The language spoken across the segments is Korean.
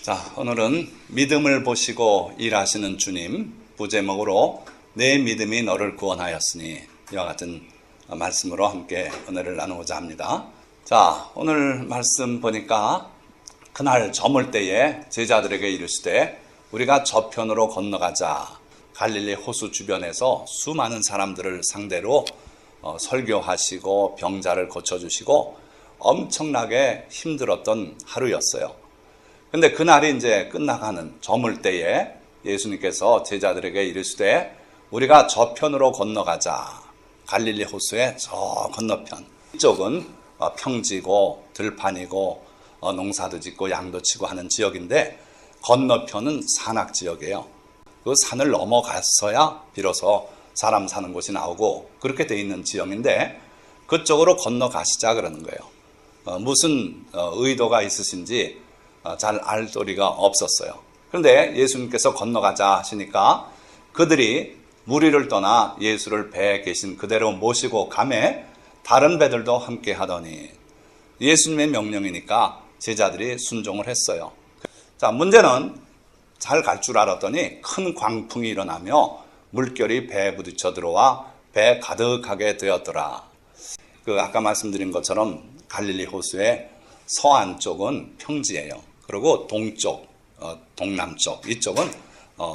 자, 오늘은 믿음을 보시고 일하시는 주님 부제목으로 내 믿음이 너를 구원하였으니 이와 같은 말씀으로 함께 은혜를 나누고자 합니다. 자, 오늘 말씀 보니까 그날 저물 때에 제자들에게 이르시되 우리가 저편으로 건너가자. 갈릴리 호수 주변에서 수많은 사람들을 상대로 설교하시고 병자를 고쳐주시고 엄청나게 힘들었던 하루였어요. 근데 그날이 이제 끝나가는 저물 때에 예수님께서 제자들에게 이르시되 우리가 저편으로 건너가자. 갈릴리 호수의 저 건너편. 이쪽은 평지고 들판이고 농사도 짓고 양도 치고 하는 지역인데 건너편은 산악지역이에요. 그 산을 넘어갔어야 비로소 사람 사는 곳이 나오고 그렇게 돼 있는 지역인데 그쪽으로 건너가시자 그러는 거예요. 무슨 의도가 있으신지 잘 알 도리가 없었어요. 그런데 예수님께서 건너가자 하시니까 그들이 무리를 떠나 예수를 배에 계신 그대로 모시고 가매 다른 배들도 함께 하더니 예수님의 명령이니까 제자들이 순종을 했어요. 자, 문제는 잘 갈 줄 알았더니 큰 광풍이 일어나며 물결이 배에 부딪혀 들어와 배 가득하게 되었더라. 아까 말씀드린 것처럼 갈릴리 호수의 서안 쪽은 평지예요. 그리고 동쪽, 동남쪽 이쪽은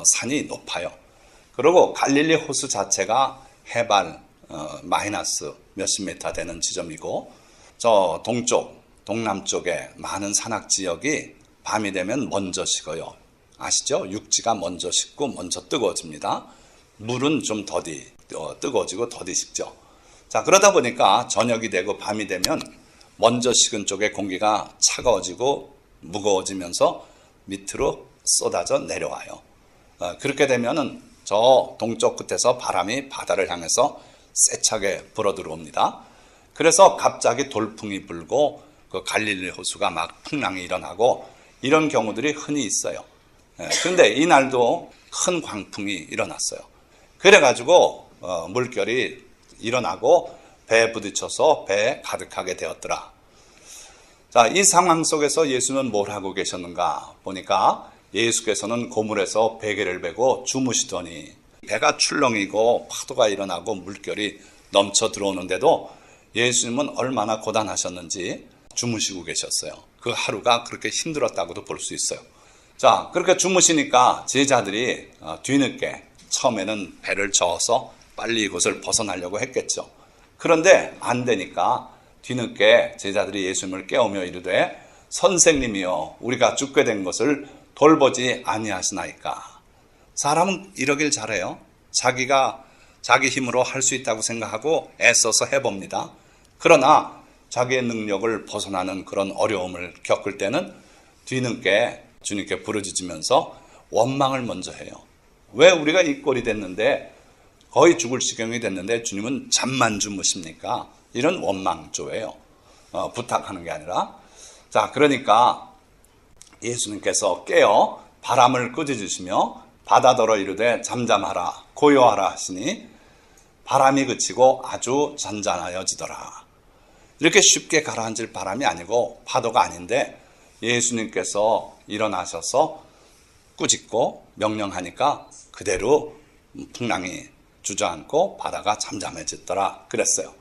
산이 높아요. 그리고 갈릴리 호수 자체가 해발 마이너스 몇십 미터 되는 지점이고 저 동쪽, 동남쪽에 많은 산악지역이 밤이 되면 먼저 식어요. 아시죠? 육지가 먼저 식고 먼저 뜨거워집니다. 물은 좀 더디 뜨거워지고 더디 식죠. 자, 그러다 보니까 저녁이 되고 밤이 되면 먼저 식은 쪽에 공기가 차가워지고 무거워지면서 밑으로 쏟아져 내려와요. 그렇게 되면은 저 동쪽 끝에서 바람이 바다를 향해서 세차게 불어 들어옵니다. 그래서 갑자기 돌풍이 불고 그 갈릴리 호수가 막 풍랑이 일어나고 이런 경우들이 흔히 있어요. 그런데 이날도 큰 광풍이 일어났어요. 그래가지고 물결이 일어나고 배에 부딪혀서 배에 가득하게 되었더라. 자, 이 상황 속에서 예수는 뭘 하고 계셨는가 보니까 예수께서는 고물에서 베개를 베고 주무시더니 배가 출렁이고 파도가 일어나고 물결이 넘쳐 들어오는데도 예수님은 얼마나 고단하셨는지 주무시고 계셨어요. 그 하루가 그렇게 힘들었다고도 볼 수 있어요. 자, 그렇게 주무시니까 제자들이 뒤늦게 처음에는 배를 저어서 빨리 이곳을 벗어나려고 했겠죠. 그런데 안 되니까 뒤늦게 제자들이 예수님을 깨우며 이르되 선생님이여 우리가 죽게 된 것을 돌보지 아니하시나이까. 사람은 이러길 잘해요. 자기가 자기 힘으로 할 수 있다고 생각하고 애써서 해봅니다. 그러나 자기의 능력을 벗어나는 그런 어려움을 겪을 때는 뒤늦게 주님께 부르짖으면서 원망을 먼저 해요. 왜 우리가 이 꼴이 됐는데 거의 죽을 지경이 됐는데 주님은 잠만 주무십니까? 이런 원망조예요. 부탁하는 게 아니라. 자, 그러니까 예수님께서 깨어 바람을 꾸짖으시며 바다더러 이르되 잠잠하라 고요하라 하시니 바람이 그치고 아주 잔잔하여지더라. 이렇게 쉽게 가라앉을 바람이 아니고 파도가 아닌데 예수님께서 일어나셔서 꾸짖고 명령하니까 그대로 풍랑이 주저앉고 바다가 잠잠해졌더라 그랬어요.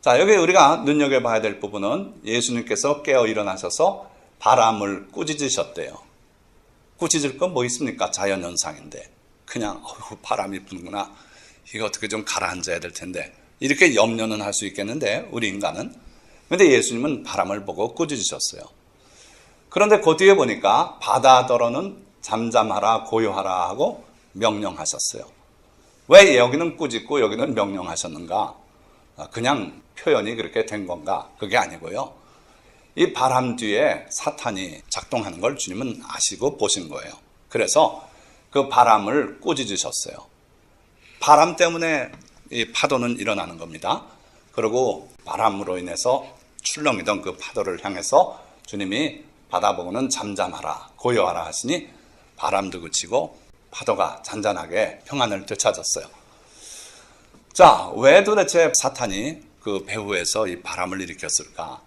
자, 여기 우리가 눈여겨봐야 될 부분은 예수님께서 깨어 일어나셔서 바람을 꾸짖으셨대요. 꾸짖을 건 뭐 있습니까? 자연현상인데 그냥 바람이 부는구나. 이거 어떻게 좀 가라앉아야 될 텐데 이렇게 염려는 할 수 있겠는데 우리 인간은. 그런데 예수님은 바람을 보고 꾸짖으셨어요. 그런데 그 뒤에 보니까 바다더러는 잠잠하라 고요하라 하고 명령하셨어요. 왜 여기는 꾸짖고 여기는 명령하셨는가? 그냥 표현이 그렇게 된 건가? 그게 아니고요. 이 바람 뒤에 사탄이 작동하는 걸 주님은 아시고 보신 거예요. 그래서 그 바람을 꾸짖으셨어요. 바람 때문에 이 파도는 일어나는 겁니다. 그리고 바람으로 인해서 출렁이던 그 파도를 향해서 주님이 바다 보고는 잠잠하라 고요하라 하시니 바람도 그치고 파도가 잔잔하게 평안을 되찾았어요. 자, 왜 도대체 사탄이 그 배후에서 이 바람을 일으켰을까?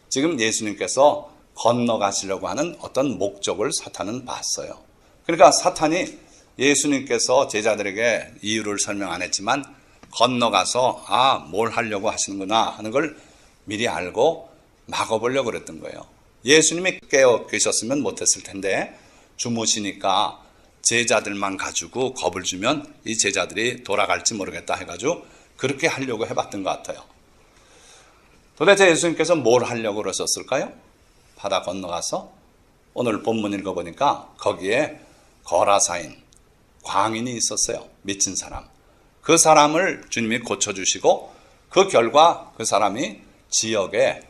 지금 예수님께서 건너가시려고 하는 어떤 목적을 사탄은 봤어요. 그러니까 사탄이 예수님께서 제자들에게 이유를 설명 안 했지만 건너가서 뭘 하려고 하시는구나 하는 걸 미리 알고 막아보려고 그랬던 거예요. 예수님이 깨어 계셨으면 못했을 텐데 주무시니까 제자들만 가지고 겁을 주면 이 제자들이 돌아갈지 모르겠다 해가지고 그렇게 하려고 해봤던 것 같아요. 도대체 예수님께서 뭘 하려고 그러셨을까요? 바다 건너가서 오늘 본문 읽어보니까 거기에 거라사인, 광인이 있었어요. 미친 사람. 그 사람을 주님이 고쳐주시고 그 결과 그 사람이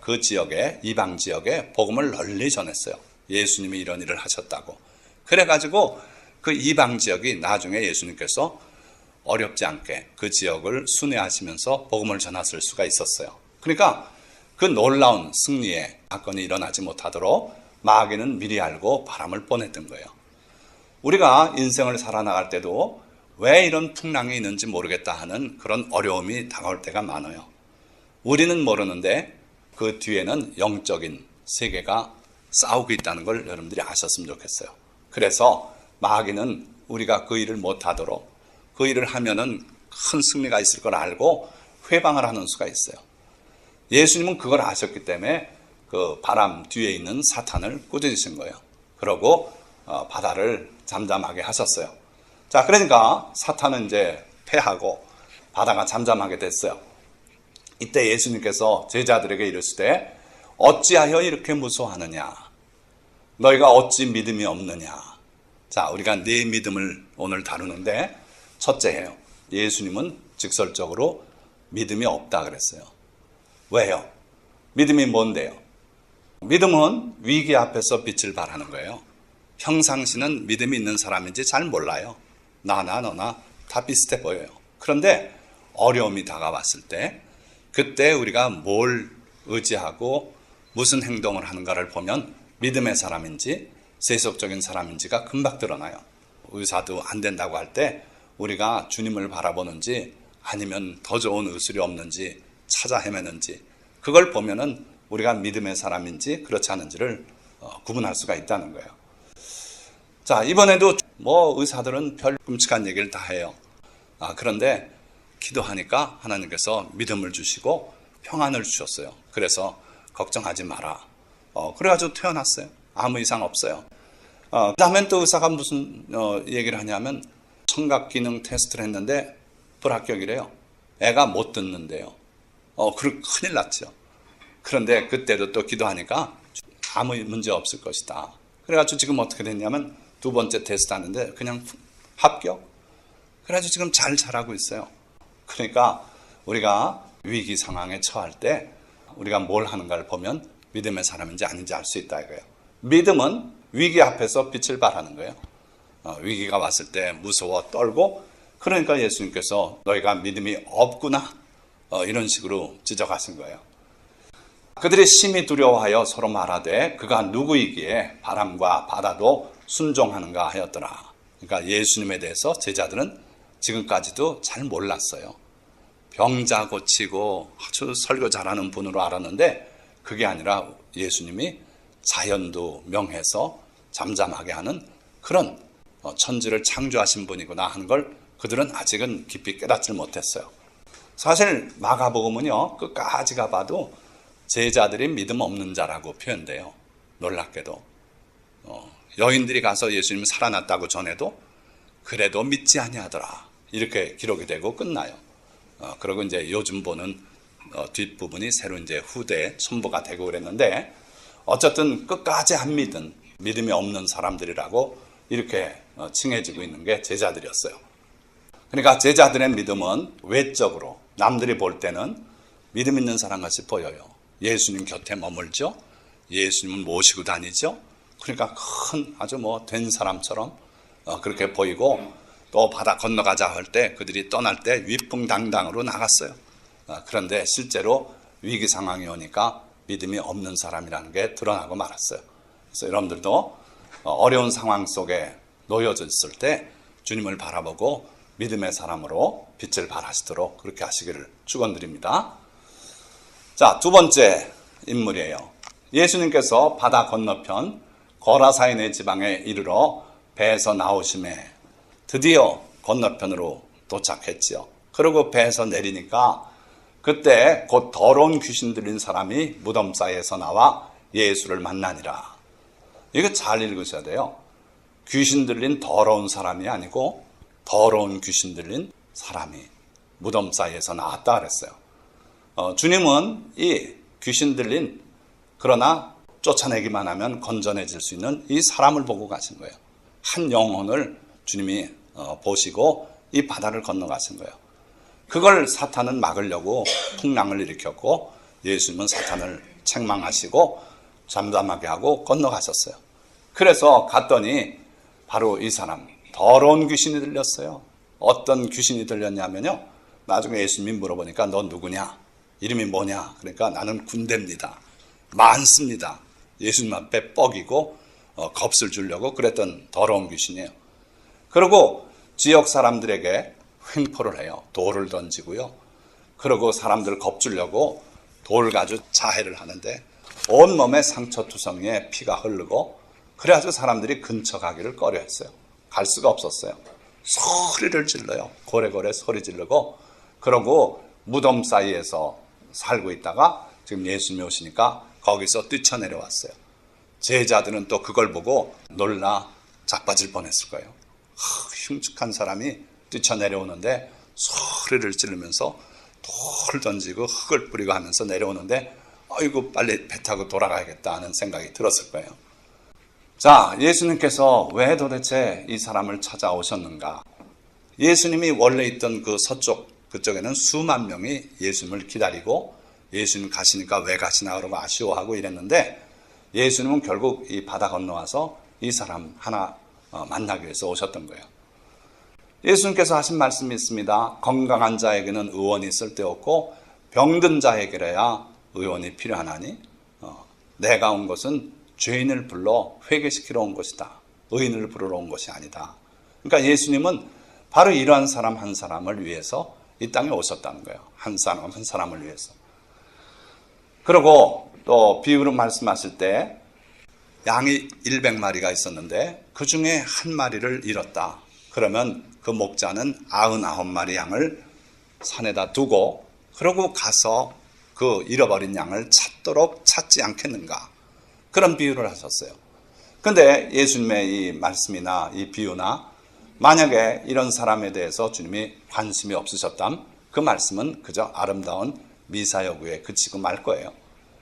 그 지역에 이방 지역에 복음을 널리 전했어요. 예수님이 이런 일을 하셨다고. 그래가지고 그 이방 지역이 나중에 예수님께서 어렵지 않게 그 지역을 순회하시면서 복음을 전하실 수가 있었어요. 그러니까 그 놀라운 승리의 사건이 일어나지 못하도록 마귀는 미리 알고 바람을 뽀냈던 거예요. 우리가 인생을 살아나갈 때도 왜 이런 풍랑이 있는지 모르겠다 하는 그런 어려움이 다가올 때가 많아요. 우리는 모르는데 그 뒤에는 영적인 세계가 싸우고 있다는 걸 여러분들이 아셨으면 좋겠어요. 그래서 마귀는 우리가 그 일을 못하도록 그 일을 하면은 큰 승리가 있을 걸 알고 회방을 하는 수가 있어요. 예수님은 그걸 아셨기 때문에 그 바람 뒤에 있는 사탄을 꾸짖으신 거예요. 그러고 바다를 잠잠하게 하셨어요. 자, 그러니까 사탄은 이제 패하고 바다가 잠잠하게 됐어요. 이때 예수님께서 제자들에게 이르시되 어찌하여 이렇게 무서워하느냐? 너희가 어찌 믿음이 없느냐? 자, 우리가 네 믿음을 오늘 다루는데 첫째예요. 예수님은 직설적으로 믿음이 없다 그랬어요. 왜요? 믿음이 뭔데요? 믿음은 위기 앞에서 빛을 발하는 거예요. 평상시는 믿음이 있는 사람인지 잘 몰라요. 나나 너나 다 비슷해 보여요. 그런데 어려움이 다가왔을 때 그때 우리가 뭘 의지하고 무슨 행동을 하는가를 보면 믿음의 사람인지 세속적인 사람인지가 금방 드러나요. 의사도 안 된다고 할 때 우리가 주님을 바라보는지 아니면 더 좋은 의술이 없는지 찾아 헤매는지 그걸 보면은 우리가 믿음의 사람인지 그렇지 않은지를 구분할 수가 있다는 거예요. 자, 이번에도 의사들은 별 끔찍한 얘기를 다 해요. 그런데 기도하니까 하나님께서 믿음을 주시고 평안을 주셨어요. 그래서 걱정하지 마라. 그래가지고 태어났어요. 아무 이상 없어요. 그 다음엔 또 의사가 무슨 얘기를 하냐면 청각기능 테스트를 했는데 불합격이래요. 애가 못 듣는데요. 큰일 났죠. 그런데 그때도 또 기도하니까 아무 문제 없을 것이다. 그래가지고 지금 어떻게 됐냐면 두 번째 테스트 하는데 그냥 합격. 그래가지고 지금 잘 자라고 있어요. 그러니까 우리가 위기 상황에 처할 때 우리가 뭘 하는가를 보면 믿음의 사람인지 아닌지 알 수 있다 이거예요. 믿음은 위기 앞에서 빛을 발하는 거예요. 위기가 왔을 때 무서워 떨고 그러니까 예수님께서 너희가 믿음이 없구나 이런 식으로 지적하신 거예요. 그들이 심히 두려워하여 서로 말하되 그가 누구이기에 바람과 바다도 순종하는가 하였더라. 그러니까 예수님에 대해서 제자들은 지금까지도 잘 몰랐어요. 병자 고치고 아주 설교 잘하는 분으로 알았는데 그게 아니라 예수님이 자연도 명해서 잠잠하게 하는 그런 천지를 창조하신 분이구나 하는 걸 그들은 아직은 깊이 깨닫지 못했어요. 사실 마가복음은요 끝까지 가봐도 제자들이 믿음 없는 자라고 표현돼요. 놀랍게도 여인들이 가서 예수님 살아났다고 전해도 그래도 믿지 아니하더라 이렇게 기록이 되고 끝나요. 그리고 이제 요즘 보는 뒷부분이 새로 이제 후대 첨부가 되고 그랬는데 어쨌든 끝까지 안 믿은 믿음이 없는 사람들이라고 이렇게 칭해지고 있는 게 제자들이었어요. 그러니까 제자들의 믿음은 외적으로 남들이 볼 때는 믿음 있는 사람 같이 보여요. 예수님 곁에 머물죠. 예수님은 모시고 다니죠. 그러니까 큰 아주 된 사람처럼 그렇게 보이고 또 바다 건너가자 할 때 그들이 떠날 때 위풍당당으로 나갔어요. 그런데 실제로 위기 상황이 오니까 믿음이 없는 사람이라는 게 드러나고 말았어요. 그래서 여러분들도 어려운 상황 속에 놓여져 있을 때 주님을 바라보고 믿음의 사람으로 빛을 발하시도록 그렇게 하시기를 축원드립니다. 자, 두 번째 인물이에요. 예수님께서 바다 건너편 거라사이네 지방에 이르러 배에서 나오심에 드디어 건너편으로 도착했지요. 그리고 배에서 내리니까 그때 곧 더러운 귀신 들린 사람이 무덤 사이에서 나와 예수를 만나니라. 이거 잘 읽으셔야 돼요. 귀신 들린 더러운 사람이 아니고 더러운 귀신 들린 사람이 무덤 사이에서 나왔다 그랬어요. 주님은 이 귀신 들린, 그러나 쫓아내기만 하면 건져내질 수 있는 이 사람을 보고 가신 거예요. 한 영혼을 주님이 보시고 이 바다를 건너가신 거예요. 그걸 사탄은 막으려고 풍랑을 일으켰고 예수님은 사탄을 책망하시고 잠잠하게 하고 건너가셨어요. 그래서 갔더니 바로 이 사람 더러운 귀신이 들렸어요. 어떤 귀신이 들렸냐면요, 나중에 예수님이 물어보니까 너 누구냐? 이름이 뭐냐? 그러니까 나는 군대입니다. 많습니다. 예수님 앞에 뻐기고 겁을 주려고 그랬던 더러운 귀신이에요. 그리고 지역 사람들에게 횡포를 해요. 돌을 던지고요. 그리고 사람들 겁주려고 돌 가지고 자해를 하는데 온몸에 상처투성이에 피가 흐르고 그래가지고 사람들이 근처 가기를 꺼려했어요. 갈 수가 없었어요. 소리를 질러요. 고래고래 소리 지르고, 그러고 무덤 사이에서 살고 있다가 지금 예수님이 오시니까 거기서 뛰쳐내려왔어요. 제자들은 또 그걸 보고 놀라 자빠질 뻔했을 거예요. 흉측한 사람이 뛰쳐내려오는데 소리를 지르면서 돌을 던지고 흙을 뿌리고 하면서 내려오는데 아이고 빨리 배 타고 돌아가야겠다 하는 생각이 들었을 거예요. 자, 예수님께서 왜 도대체 이 사람을 찾아오셨는가? 예수님이 원래 있던 그 서쪽 그쪽에는 수만 명이 예수님을 기다리고 예수님 가시니까 왜 가시나 그러고 아쉬워하고 이랬는데 예수님은 결국 이 바다 건너와서 이 사람 하나 만나기 위해서 오셨던 거예요. 예수님께서 하신 말씀이 있습니다. 건강한 자에게는 의원이 쓸데없고 병든 자에게라야 의원이 필요하나니 내가 온 것은 죄인을 불러 회개시키러 온 것이다. 의인을 부르러 온 것이 아니다. 그러니까 예수님은 바로 이러한 사람 한 사람을 위해서 이 땅에 오셨다는 거예요. 한 사람 한 사람을 위해서. 그리고 또 비유로 말씀하실 때 양이 100마리가 있었는데 그 중에 한 마리를 잃었다. 그러면 그 목자는 99마리 양을 산에다 두고 그러고 가서 그 잃어버린 양을 찾도록 찾지 않겠는가. 그런 비유를 하셨어요. 그런데 예수님의 이 말씀이나 이 비유나 만약에 이런 사람에 대해서 주님이 관심이 없으셨다면 그 말씀은 그저 아름다운 미사여구에 그치고 말 거예요.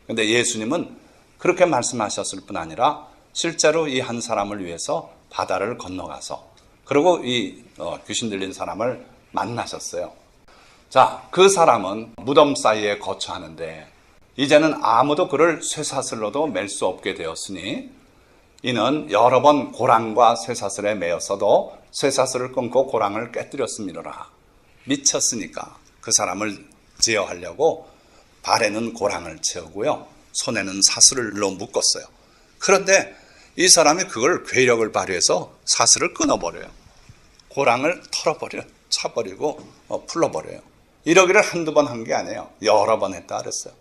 그런데 예수님은 그렇게 말씀하셨을 뿐 아니라 실제로 이 한 사람을 위해서 바다를 건너가서 그리고 이 귀신 들린 사람을 만나셨어요. 자, 그 사람은 무덤 사이에 거처하는데 이제는 아무도 그를 쇠사슬로도 맬 수 없게 되었으니 이는 여러 번 고랑과 쇠사슬에 매였어도 쇠사슬을 끊고 고랑을 깨뜨렸음이로라. 미쳤으니까 그 사람을 제어하려고 발에는 고랑을 채우고요, 손에는 사슬로 묶었어요. 그런데 이 사람이 그걸 괴력을 발휘해서 사슬을 끊어버려요. 고랑을 털어버려요. 차버리고 풀러버려요. 이러기를 한두 번 한 게 아니에요. 여러 번 했다 그랬어요.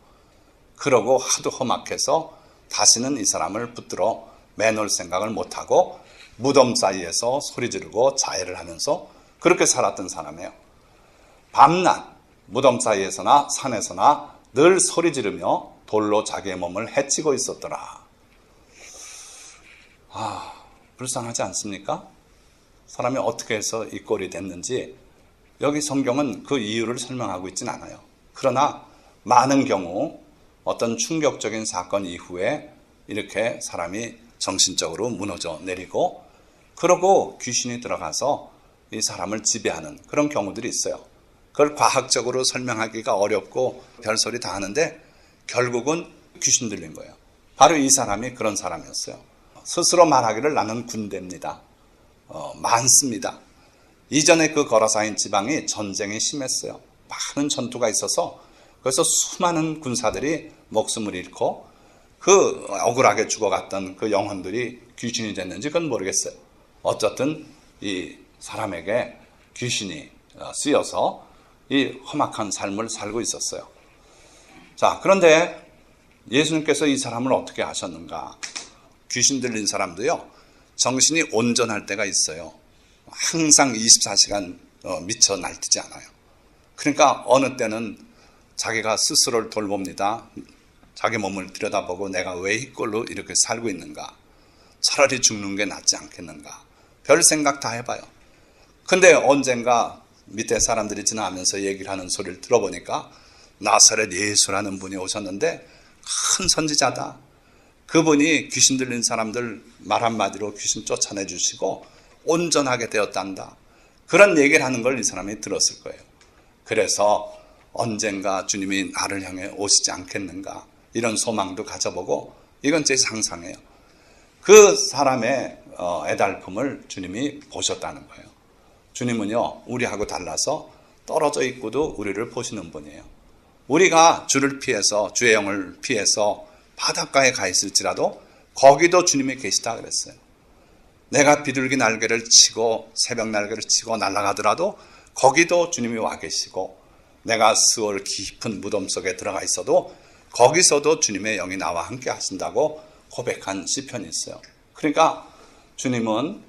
그러고 하도 험악해서 다시는 이 사람을 붙들어 매놓을 생각을 못하고 무덤 사이에서 소리 지르고 자해를 하면서 그렇게 살았던 사람이에요. 밤낮 무덤 사이에서나 산에서나 늘 소리 지르며 돌로 자기의 몸을 해치고 있었더라. 불쌍하지 않습니까? 사람이 어떻게 해서 이 꼴이 됐는지 여기 성경은 그 이유를 설명하고 있진 않아요. 그러나 많은 경우 어떤 충격적인 사건 이후에 이렇게 사람이 정신적으로 무너져 내리고 그러고 귀신이 들어가서 이 사람을 지배하는 그런 경우들이 있어요. 그걸 과학적으로 설명하기가 어렵고 별소리 다 하는데 결국은 귀신 들린 거예요. 바로 이 사람이 그런 사람이었어요. 스스로 말하기를 나는 군대입니다. 많습니다. 이전에 그 거라사인 지방이 전쟁이 심했어요. 많은 전투가 있어서 그래서 수많은 군사들이 목숨을 잃고 그 억울하게 죽어갔던 그 영혼들이 귀신이 됐는지 그건 모르겠어요. 어쨌든 이 사람에게 귀신이 쓰여서 이 험악한 삶을 살고 있었어요. 자, 그런데 예수님께서 이 사람을 어떻게 하셨는가? 귀신 들린 사람도요, 정신이 온전할 때가 있어요. 항상 24시간 미쳐 날뛰지 않아요. 그러니까 어느 때는 자기가 스스로를 돌봅니다. 자기 몸을 들여다보고 내가 왜 이꼴로 이렇게 살고 있는가? 차라리 죽는 게 낫지 않겠는가? 별 생각 다 해봐요. 근데 언젠가 밑에 사람들이 지나가면서 얘기를 하는 소리를 들어보니까 나사렛 예수라는 분이 오셨는데 큰 선지자다. 그분이 귀신 들린 사람들 말 한마디로 귀신 쫓아내 주시고 온전하게 되었단다. 그런 얘기를 하는 걸 이 사람이 들었을 거예요. 그래서 언젠가 주님이 나를 향해 오시지 않겠는가, 이런 소망도 가져보고, 이건 제 상상이에요. 그 사람의 애달픔을 주님이 보셨다는 거예요. 주님은요, 우리하고 달라서 떨어져 있고도 우리를 보시는 분이에요. 우리가 주를 피해서, 주의 영을 피해서 바닷가에 가 있을지라도 거기도 주님이 계시다 그랬어요. 내가 비둘기 날개를 치고 새벽 날개를 치고 날아가더라도 거기도 주님이 와 계시고, 내가 스올 깊은 무덤 속에 들어가 있어도 거기서도 주님의 영이 나와 함께 하신다고 고백한 시편이 있어요. 그러니까 주님은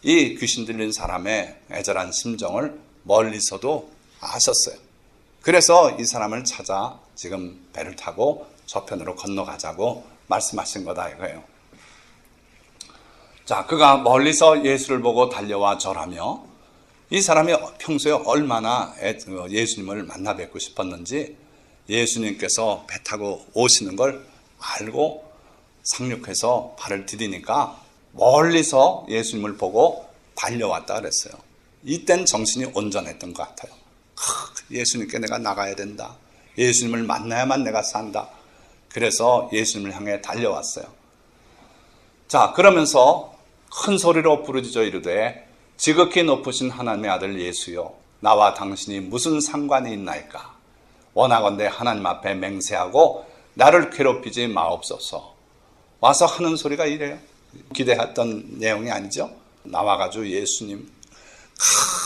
이 귀신 들린 사람의 애절한 심정을 멀리서도 아셨어요. 그래서 이 사람을 찾아 지금 배를 타고 저편으로 건너가자고 말씀하신 거다 이거예요. 자, 그가 멀리서 예수를 보고 달려와 절하며, 이 사람이 평소에 얼마나 예수님을 만나 뵙고 싶었는지 예수님께서 배 타고 오시는 걸 알고 상륙해서 발을 디디니까 멀리서 예수님을 보고 달려왔다 그랬어요. 이땐 정신이 온전했던 것 같아요. 예수님께 내가 나가야 된다. 예수님을 만나야만 내가 산다. 그래서 예수님을 향해 달려왔어요. 자, 그러면서 큰 소리로 부르짖어 이르되 지극히 높으신 하나님의 아들 예수여, 나와 당신이 무슨 상관이 있나이까? 원하건대 하나님 앞에 맹세하고 나를 괴롭히지 마옵소서. 와서 하는 소리가 이래요. 기대했던 내용이 아니죠. 나와가지고 예수님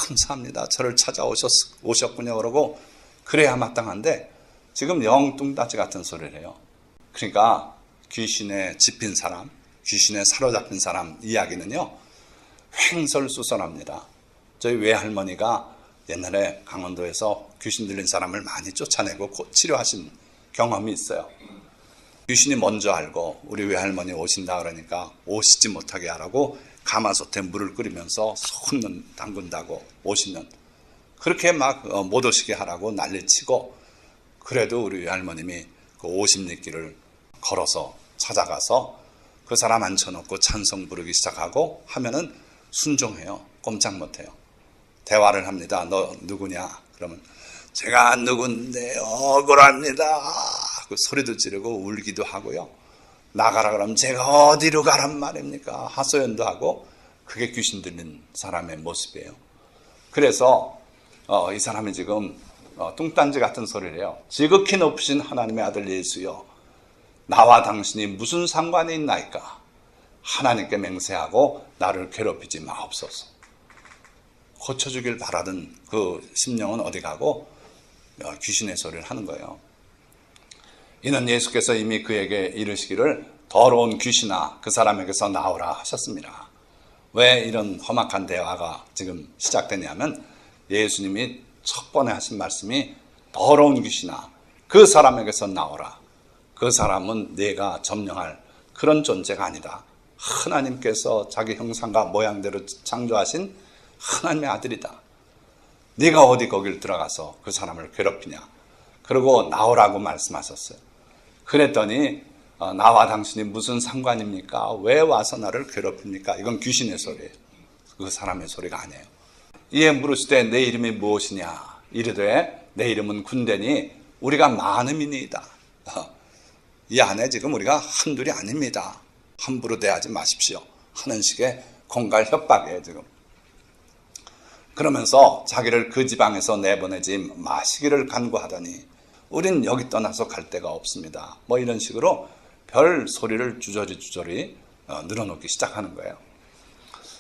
감사합니다, 저를 찾아오셨군요 그러고 그래야 마땅한데 지금 영뚱따지 같은 소리를 해요. 그러니까 귀신에 집힌 사람, 귀신에 사로잡힌 사람 이야기는요, 횡설수설합니다. 저희 외할머니가 옛날에 강원도에서 귀신 들린 사람을 많이 쫓아내고 치료하신 경험이 있어요. 귀신이 먼저 알고 우리 외할머니 오신다 그러니까 오시지 못하게 하라고 가마솥에 물을 끓이면서 손 담근다고 오시면 그렇게 막 못 오시게 하라고 난리치고, 그래도 우리 외할머님이 그 50리길을 걸어서 찾아가서 그 사람 앉혀놓고 찬송 부르기 시작하고 하면은 순종해요. 꼼짝 못해요. 대화를 합니다. 너 누구냐? 그러면 제가 누군데 억울합니다. 그 소리도 지르고 울기도 하고요. 나가라 그러면 제가 어디로 가란 말입니까? 하소연도 하고. 그게 귀신 들린 사람의 모습이에요. 그래서 이 사람이 지금 뚱딴지 같은 소리를 해요. 지극히 높으신 하나님의 아들 예수여, 나와 당신이 무슨 상관이 있나이까? 하나님께 맹세하고 나를 괴롭히지 마옵소서. 고쳐주길 바라던 그 심령은 어디 가고 귀신의 소리를 하는 거예요. 이는 예수께서 이미 그에게 이르시기를 더러운 귀신아 그 사람에게서 나오라 하셨습니다. 왜 이런 험악한 대화가 지금 시작되냐면 예수님이 첫 번에 하신 말씀이 더러운 귀신아 그 사람에게서 나오라. 그 사람은 네가 점령할 그런 존재가 아니다. 하나님께서 자기 형상과 모양대로 창조하신 하나님의 아들이다. 네가 어디 거길 들어가서 그 사람을 괴롭히냐. 그리고 나오라고 말씀하셨어요. 그랬더니 나와 당신이 무슨 상관입니까? 왜 와서 나를 괴롭힙니까? 이건 귀신의 소리예요. 그 사람의 소리가 아니에요. 이에 물으시되 내 이름이 무엇이냐? 이르되 내 이름은 군대니 우리가 많음이니이다. 이 안에 지금 우리가 한둘이 아닙니다. 함부로 대하지 마십시오 하는 식의 공갈 협박이에요 지금. 그러면서 자기를 그 지방에서 내보내지 마시기를 간구하더니 우린 여기 떠나서 갈 데가 없습니다. 뭐 이런 식으로 별 소리를 주저리 늘어놓기 시작하는 거예요.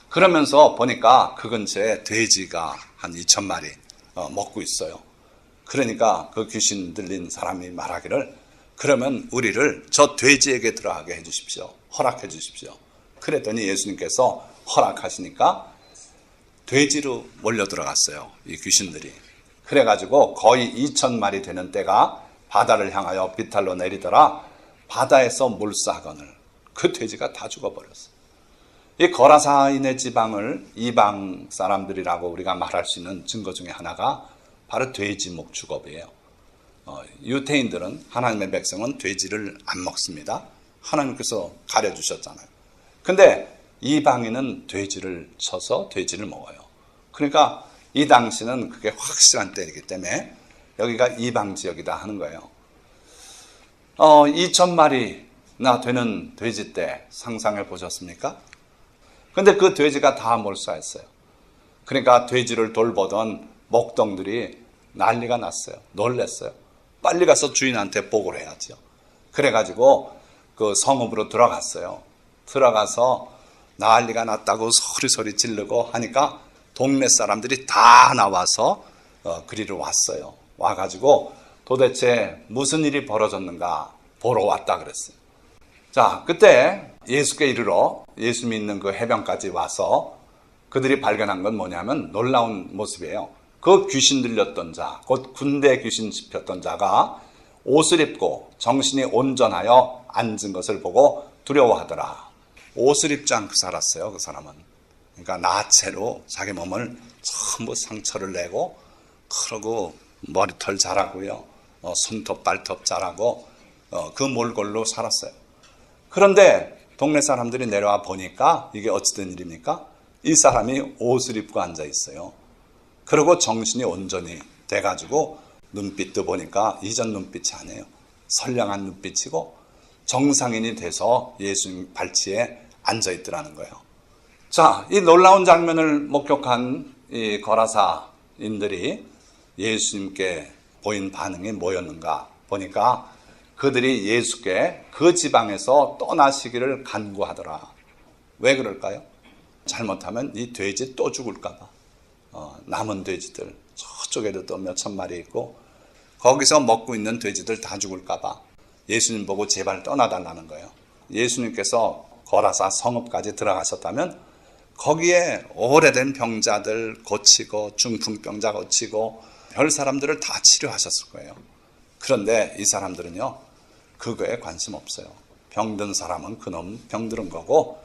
그러면서 보니까 그 근처에 돼지가 한 2,000마리 먹고 있어요. 그러니까 그 귀신 들린 사람이 말하기를 그러면 우리를 저 돼지에게 들어가게 해주십시오. 허락해 주십시오. 그랬더니 예수님께서 허락하시니까 돼지로 몰려 들어갔어요. 이 귀신들이. 그래가지고 거의 2,000마리 되는 떼가 바다를 향하여 비탈로 내리더라. 바다에서 몰사건을 그 돼지가 다 죽어버렸어요. 이 거라사인의 지방을 이방 사람들이라고 우리가 말할 수 있는 증거 중에 하나가 바로 돼지 목축업이에요. 유대인들은 하나님의 백성은 돼지를 안 먹습니다. 하나님께서 가려주셨잖아요. 근데 이방인은 돼지를 쳐서 돼지를 먹어요. 그러니까 이 당시는 그게 확실한 때이기 때문에 여기가 이방 지역이다 하는 거예요. 2,000마리나 되는 돼지 떼 상상해 보셨습니까? 근데 그 돼지가 다 몰사했어요. 그러니까 돼지를 돌보던 목동들이 난리가 났어요. 놀랬어요. 빨리 가서 주인한테 보고를 해야죠. 그래가지고 그 성읍으로 들어갔어요. 들어가서 난리가 났다고 소리소리 지르고 하니까 동네 사람들이 다 나와서 그리로 왔어요. 와가지고 도대체 무슨 일이 벌어졌는가 보러 왔다 그랬어요. 자, 그때 예수께 이르러 예수 믿는 그 해변까지 와서 그들이 발견한 건 뭐냐면 놀라운 모습이에요. 그 귀신 들렸던 자, 곧 군대 귀신 씹혔던 자가 옷을 입고 정신이 온전하여 앉은 것을 보고 두려워하더라. 옷을 입지 않고 살았어요, 그 사람은. 그러니까 나체로 자기 몸을 전부 상처를 내고, 그러고 머리털 자라고요, 손톱 발톱 자라고 그 몰골로 살았어요. 그런데 동네 사람들이 내려와 보니까 이게 어찌된 일입니까? 이 사람이 옷을 입고 앉아 있어요. 그리고 정신이 온전히 돼가지고 눈빛도 보니까 이전 눈빛이 아니에요. 선량한 눈빛이고 정상인이 돼서 예수님 발치에 앉아 있더라는 거예요. 자, 이 놀라운 장면을 목격한 이 거라사인들이 예수님께 보인 반응이 뭐였는가 보니까 그들이 예수께 그 지방에서 떠나시기를 간구하더라. 왜 그럴까요? 잘못하면 이 돼지 또 죽을까 봐. 남은 돼지들 저쪽에도 또 몇천 마리 있고 거기서 먹고 있는 돼지들 다 죽을까 봐 예수님 보고 제발 떠나달라는 거예요. 예수님께서 거라사 성읍까지 들어가셨다면 거기에 오래된 병자들 고치고 중풍병자 고치고 별 사람들을 다 치료하셨을 거예요. 그런데 이 사람들은요, 그거에 관심 없어요. 병든 사람은 그놈 병들은 거고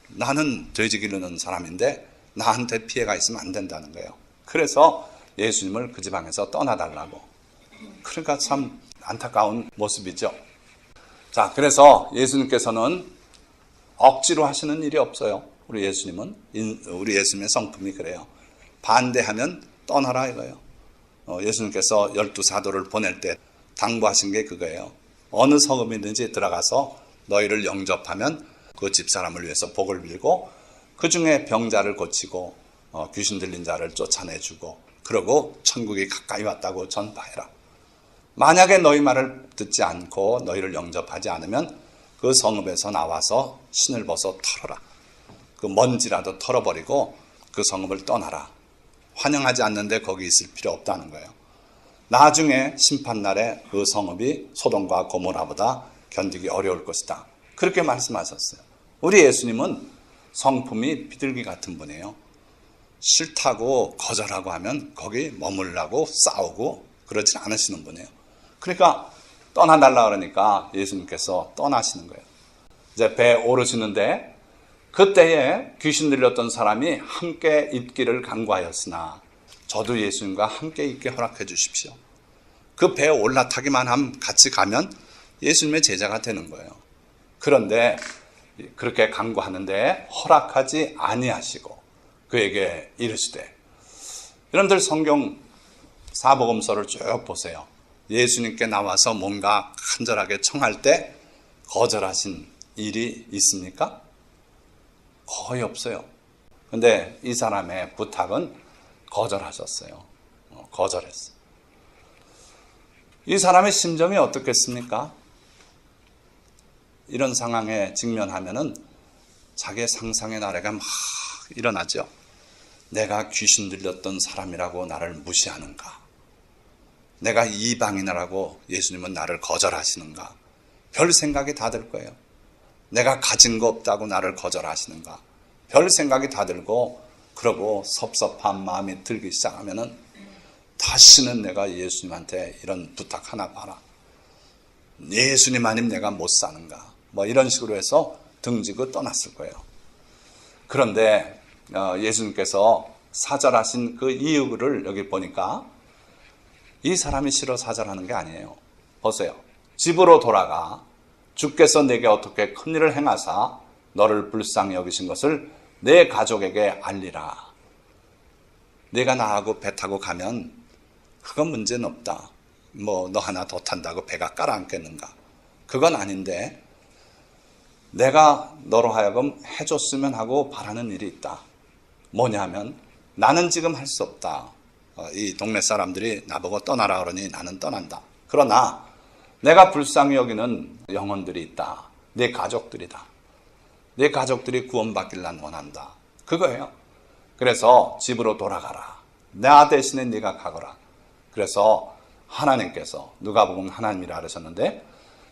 나는 돼지 기르는 사람인데 나한테 피해가 있으면 안 된다는 거예요. 그래서 예수님을 그 지방에서 떠나달라고. 그러니까 참 안타까운 모습이죠. 자, 그래서 예수님께서는 억지로 하시는 일이 없어요. 우리 예수님의 성품이 그래요. 반대하면 떠나라 이거예요. 예수님께서 12사도를 보낼 때 당부하신 게 그거예요. 어느 성읍이든지 들어가서 너희를 영접하면 그 집사람을 위해서 복을 빌고 그 중에 병자를 고치고 귀신 들린 자를 쫓아내주고 그러고 천국이 가까이 왔다고 전파해라. 만약에 너희 말을 듣지 않고 너희를 영접하지 않으면 그 성읍에서 나와서 신을 벗어 털어라. 그 먼지라도 털어버리고 그 성읍을 떠나라. 환영하지 않는데 거기 있을 필요 없다는 거예요. 나중에 심판날에 그 성읍이 소돔과 고모라보다 견디기 어려울 것이다. 그렇게 말씀하셨어요. 우리 예수님은 성품이 비둘기 같은 분이에요. 싫다고 거절하고 하면 거기 머물라고 싸우고 그러지 않으시는 분이에요. 그러니까 떠나달라 그러니까 예수님께서 떠나시는 거예요. 이제 배에 오르시는데 그때에 귀신 들렸던 사람이 함께 있기를 간구하였으나 저도 예수님과 함께 있게 허락해 주십시오. 그 배에 올라타기만 하면 같이 가면 예수님의 제자가 되는 거예요. 그런데 그렇게 간구하는데 허락하지 아니하시고 그에게 이르시되, 여러분들 성경 사복음서를 쭉 보세요. 예수님께 나와서 뭔가 간절하게 청할 때 거절하신 일이 있습니까? 거의 없어요. 근데 이 사람의 부탁은 거절하셨어요. 거절했어요. 이 사람의 심정이 어떻겠습니까? 이런 상황에 직면하면은 자기의 상상의 나래가 막 일어나죠. 내가 귀신 들렸던 사람이라고 나를 무시하는가? 내가 이방인이라고 예수님은 나를 거절하시는가? 별 생각이 다 들 거예요. 내가 가진 거 없다고 나를 거절하시는가. 별 생각이 다 들고 그러고 섭섭한 마음이 들기 시작하면은 다시는 내가 예수님한테 이런 부탁 하나 봐라. 예수님 아님 내가 못 사는가. 뭐 이런 식으로 해서 등지고 떠났을 거예요. 그런데 예수님께서 사절하신 그 이유를 여기 보니까 이 사람이 싫어 사절하는 게 아니에요. 보세요. 집으로 돌아가 주께서 내게 어떻게 큰 일을 행하사 너를 불쌍히 여기신 것을 내 가족에게 알리라. 내가 나하고 배 타고 가면 그건 문제는 없다. 뭐 너 하나 더 탄다고 배가 깔아앉겠는가. 그건 아닌데 내가 너로 하여금 해줬으면 하고 바라는 일이 있다. 뭐냐면 나는 지금 할 수 없다. 이 동네 사람들이 나보고 떠나라 그러니 나는 떠난다. 그러나 내가 불쌍히 여기는 영혼들이 있다. 내 가족들이다. 내 가족들이 구원받길 난 원한다. 그거예요. 그래서 집으로 돌아가라. 나 대신에 네가 가거라. 그래서 하나님께서 누가복음 하나님이라 하셨는데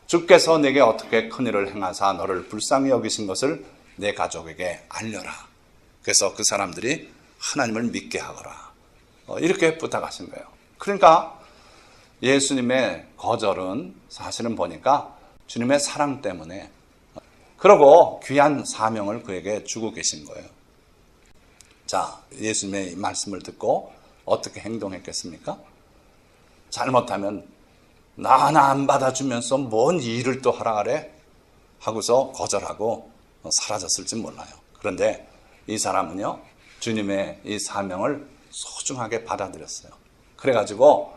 주께서 내게 어떻게 큰 일을 행하사 너를 불쌍히 여기신 것을 내 가족에게 알려라. 그래서 그 사람들이 하나님을 믿게 하거라. 이렇게 부탁하신 거예요. 그러니까 예수님의 거절은 사실은 보니까 주님의 사랑 때문에 그러고 귀한 사명을 그에게 주고 계신 거예요. 자, 예수님의 말씀을 듣고 어떻게 행동했겠습니까? 잘못하면 나 하나 안 받아주면서 뭔 일을 또 하라 그래? 하고서 거절하고 사라졌을지 몰라요. 그런데 이 사람은요, 주님의 이 사명을 소중하게 받아들였어요. 그래가지고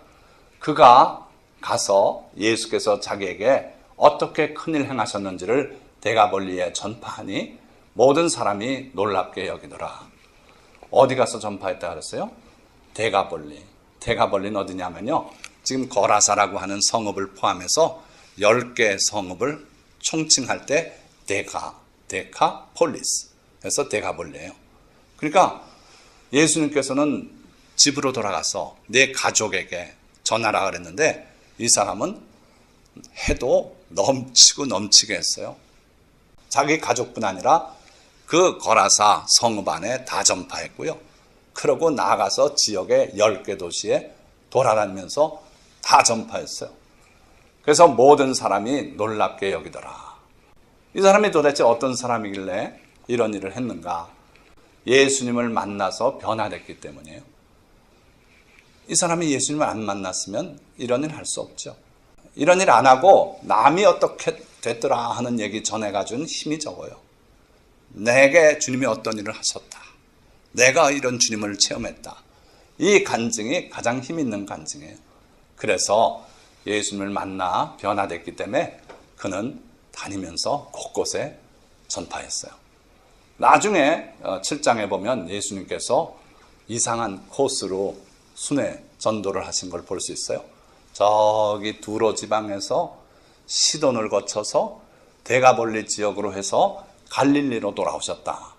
그가 가서 예수께서 자기에게 어떻게 큰일 행하셨는지를 대가벌리에 전파하니 모든 사람이 놀랍게 여기더라. 어디 가서 전파했다 그랬어요? 대가벌리. 대가벌리는 어디냐면요, 지금 거라사라고 하는 성읍을 포함해서 10개 성읍을 총칭할 때 데카폴리스. 그래서 대가벌리예요. 그러니까 예수님께서는 집으로 돌아가서 내 가족에게 전하라 그랬는데 이 사람은 해도 넘치고 넘치게 했어요. 자기 가족뿐 아니라 그 거라사 성읍 안에 다 전파했고요. 그러고 나아가서 지역의 10개 도시에 돌아다니면서 다 전파했어요. 그래서 모든 사람이 놀랍게 여기더라. 이 사람이 도대체 어떤 사람이길래 이런 일을 했는가? 예수님을 만나서 변화됐기 때문이에요. 이 사람이 예수님을 안 만났으면 이런 일 할 수 없죠. 이런 일 안 하고 남이 어떻게 됐더라 하는 얘기 전해가지고는 힘이 적어요. 내게 주님이 어떤 일을 하셨다. 내가 이런 주님을 체험했다. 이 간증이 가장 힘 있는 간증이에요. 그래서 예수님을 만나 변화됐기 때문에 그는 다니면서 곳곳에 전파했어요. 나중에 7장에 보면 예수님께서 이상한 코스로 순회 전도를 하신 걸 볼 수 있어요. 저기 두로 지방에서 시돈을 거쳐서 데가볼리 지역으로 해서 갈릴리로 돌아오셨다.